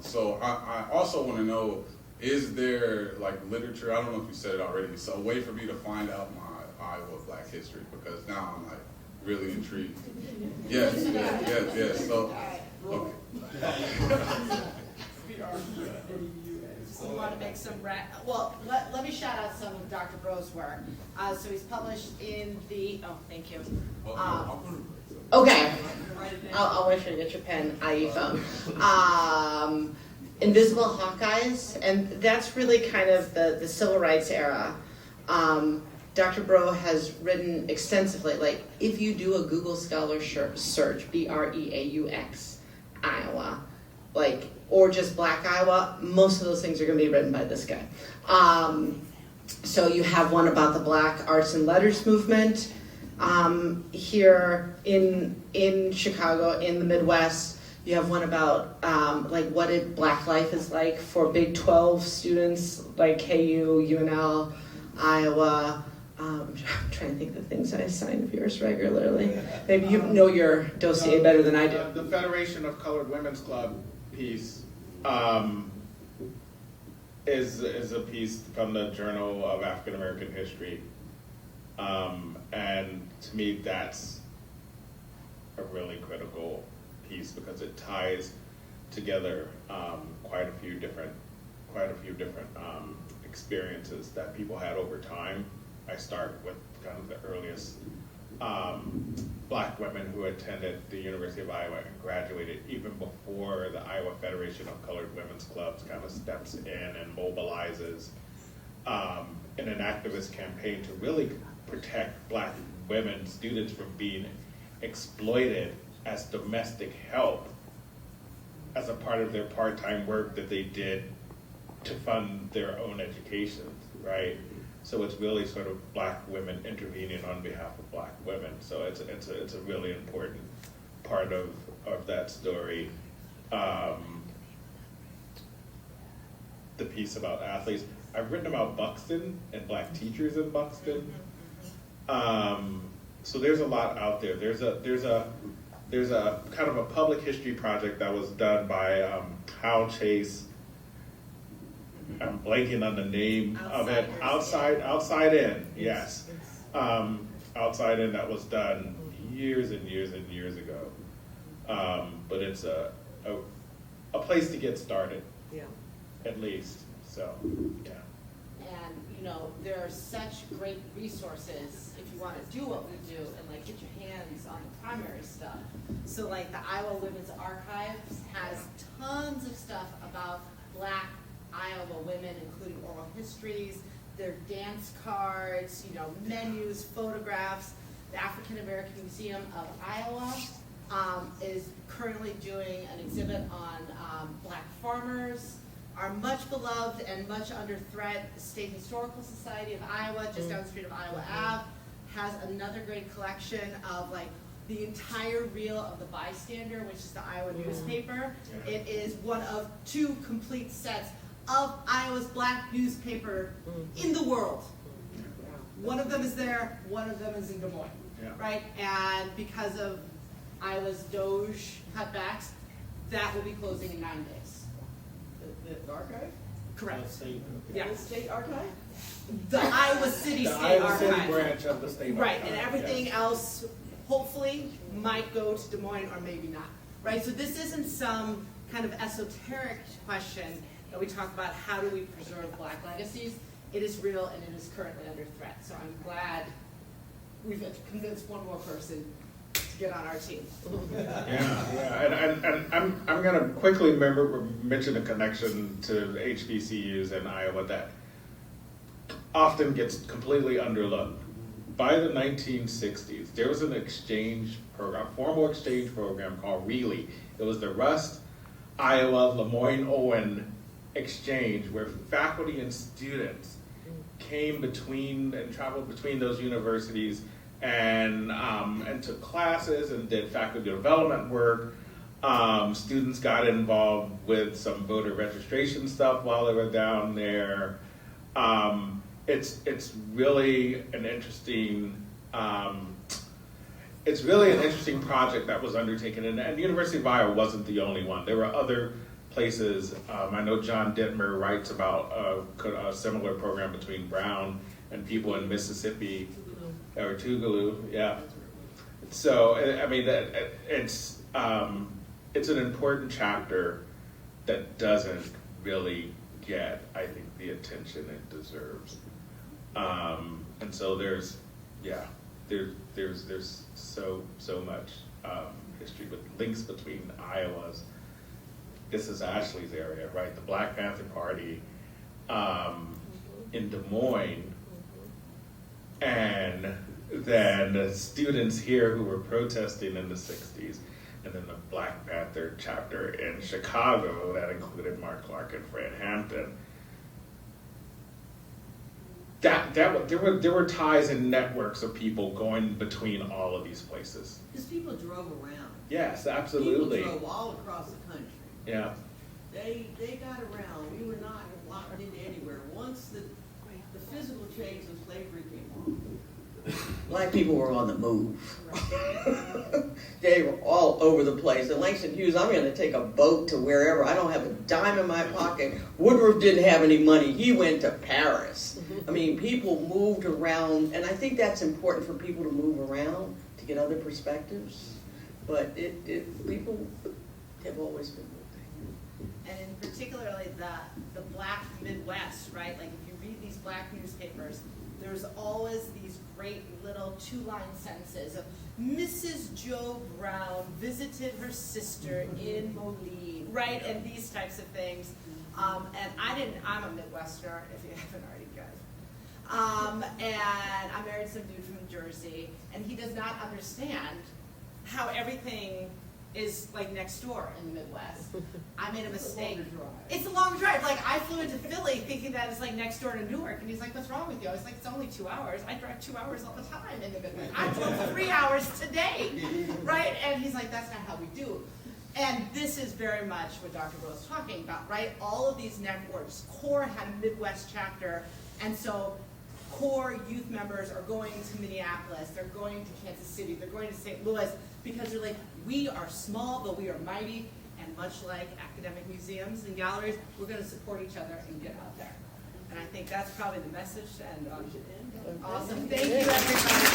So I also want to know, is there like literature, I don't know if you said it already, so a way for me to find out my Iowa Black history, because now I'm like really intrigued. Yes. So, okay. So we want to make some, let me shout out some of Dr. Breaux's work. So he's published in the, thank you. Okay, I'll wait for you to get your pen, iPhone. Invisible Hawkeyes, and that's really kind of the civil rights era. Dr. Breaux has written extensively, like if you do a Google Scholar search, B-R-E-A-U-X, Iowa, like, or just Black Iowa, most of those things are going to be written by this guy. So you have one about the Black Arts and Letters movement here in Chicago, in the Midwest. You have one about like what Black life is like for Big 12 students, like KU, UNL, Iowa. I'm trying to think of the things I assign of yours regularly. Maybe you know your dossier better than I do. The Federation of Colored Women's Club piece is a piece from the Journal of African American History, and to me that's a really critical piece because it ties together quite a few different experiences that people had over time. I start with kind of the earliest Black women who attended the University of Iowa and graduated even before the Iowa Federation of Colored Women's Clubs kind of steps in and mobilizes in an activist campaign to really protect Black women students from being exploited as domestic help as a part of their part-time work that they did to fund their own education, right? So it's really sort of Black women intervening on behalf of Black women. So it's a really important part of that story. The piece about athletes. I've written about Buxton and Black teachers in Buxton. So there's a lot out there. There's a kind of a public history project that was done by Hal Chase. I'm blanking on the name of it. Outside In, yes. Outside In, that was done years and years and years ago. But it's a place to get started, at least. So, yeah. And, there are such great resources if you want to do what we do and, like, get your hands on the primary stuff. So, like, the Iowa Women's Archives has tons of stuff about Black Iowa women, including oral histories, their dance cards, menus, photographs. The African American Museum of Iowa is currently doing an exhibit on Black farmers. Our much beloved and much under threat State Historical Society of Iowa, just down the street of Iowa Ave, has another great collection of like the entire reel of the Bystander, which is the Iowa newspaper. It is one of 2 complete sets of Iowa's black newspaper in the world. One of them is there, one of them is in Des Moines, right? And because of Iowa's Doge cutbacks, that will be closing in 9 days. The archive? Correct. Yeah. The state archive? The Iowa City The State Iowa City Archive. branch of the state Right, archive, and everything yes. else hopefully might go to Des Moines or maybe not. Right, so this isn't some kind of esoteric question that we talk about how do we preserve black legacies. It is real and it is currently under threat. So I'm glad we've convinced one more person to get on our team. And I'm going to quickly mention a connection to HBCUs in Iowa that often gets completely underlooked. By the 1960s, there was an exchange program, formal exchange program called RELI. It was the Rust, Iowa, Lemoyne-Owen exchange, where faculty and students came between and traveled between those universities and took classes and did faculty development work. Students got involved with some voter registration stuff while they were down there. It's really an interesting project that was undertaken, and the University of Iowa wasn't the only one. There were other places. I know John Dittmer writes about a similar program between Brown and people in Mississippi, or Tougaloo, yeah. So, I mean, it's an important chapter that doesn't really get, I think, the attention it deserves. And so there's so much history with links between Iowa's. This is Ashley's area, right? The Black Panther Party in Des Moines, and then the students here who were protesting in the 60s, and then the Black Panther chapter in Chicago that included Mark Clark and Fred Hampton. There were ties and networks of people going between all of these places. Because people drove around. Yes, absolutely. People drove all across the country. Yeah. They got around. We were not locked into anywhere. Once the physical change of slavery came on, Black people were on the move. They were all over the place. And Langston Hughes, I'm going to take a boat to wherever. I don't have a dime in my pocket. Woodruff didn't have any money. He went to Paris. I mean, people moved around, and I think that's important for people to move around to get other perspectives. But people have always been moving. And in particularly the Black Midwest, right? Like if you read these black newspapers, there's always these great little 2-line sentences of Mrs. Joe Brown visited her sister in Moline, right? And these types of things. And I'm a Midwesterner, if you haven't already guessed. And I married some dude from Jersey, and he does not understand how everything is like next door in the Midwest. I made a mistake. It's a long drive. Like I flew into Philly thinking that it's like next door to Newark, and he's like, "What's wrong with you?" I was like, "It's only 2 hours. I drive 2 hours all the time in the Midwest. I drove 3 hours today, right?" And he's like, "That's not how we do." And this is very much what Dr. Breaux is talking about, right? All of these networks. CORE had a Midwest chapter, and so CORE youth members are going to Minneapolis, they're going to Kansas City, they're going to St. Louis, because they're like, we are small, but we are mighty, and much like academic museums and galleries, we're going to support each other and get out there. And I think that's probably the message to end on. Awesome. Thank you, everybody.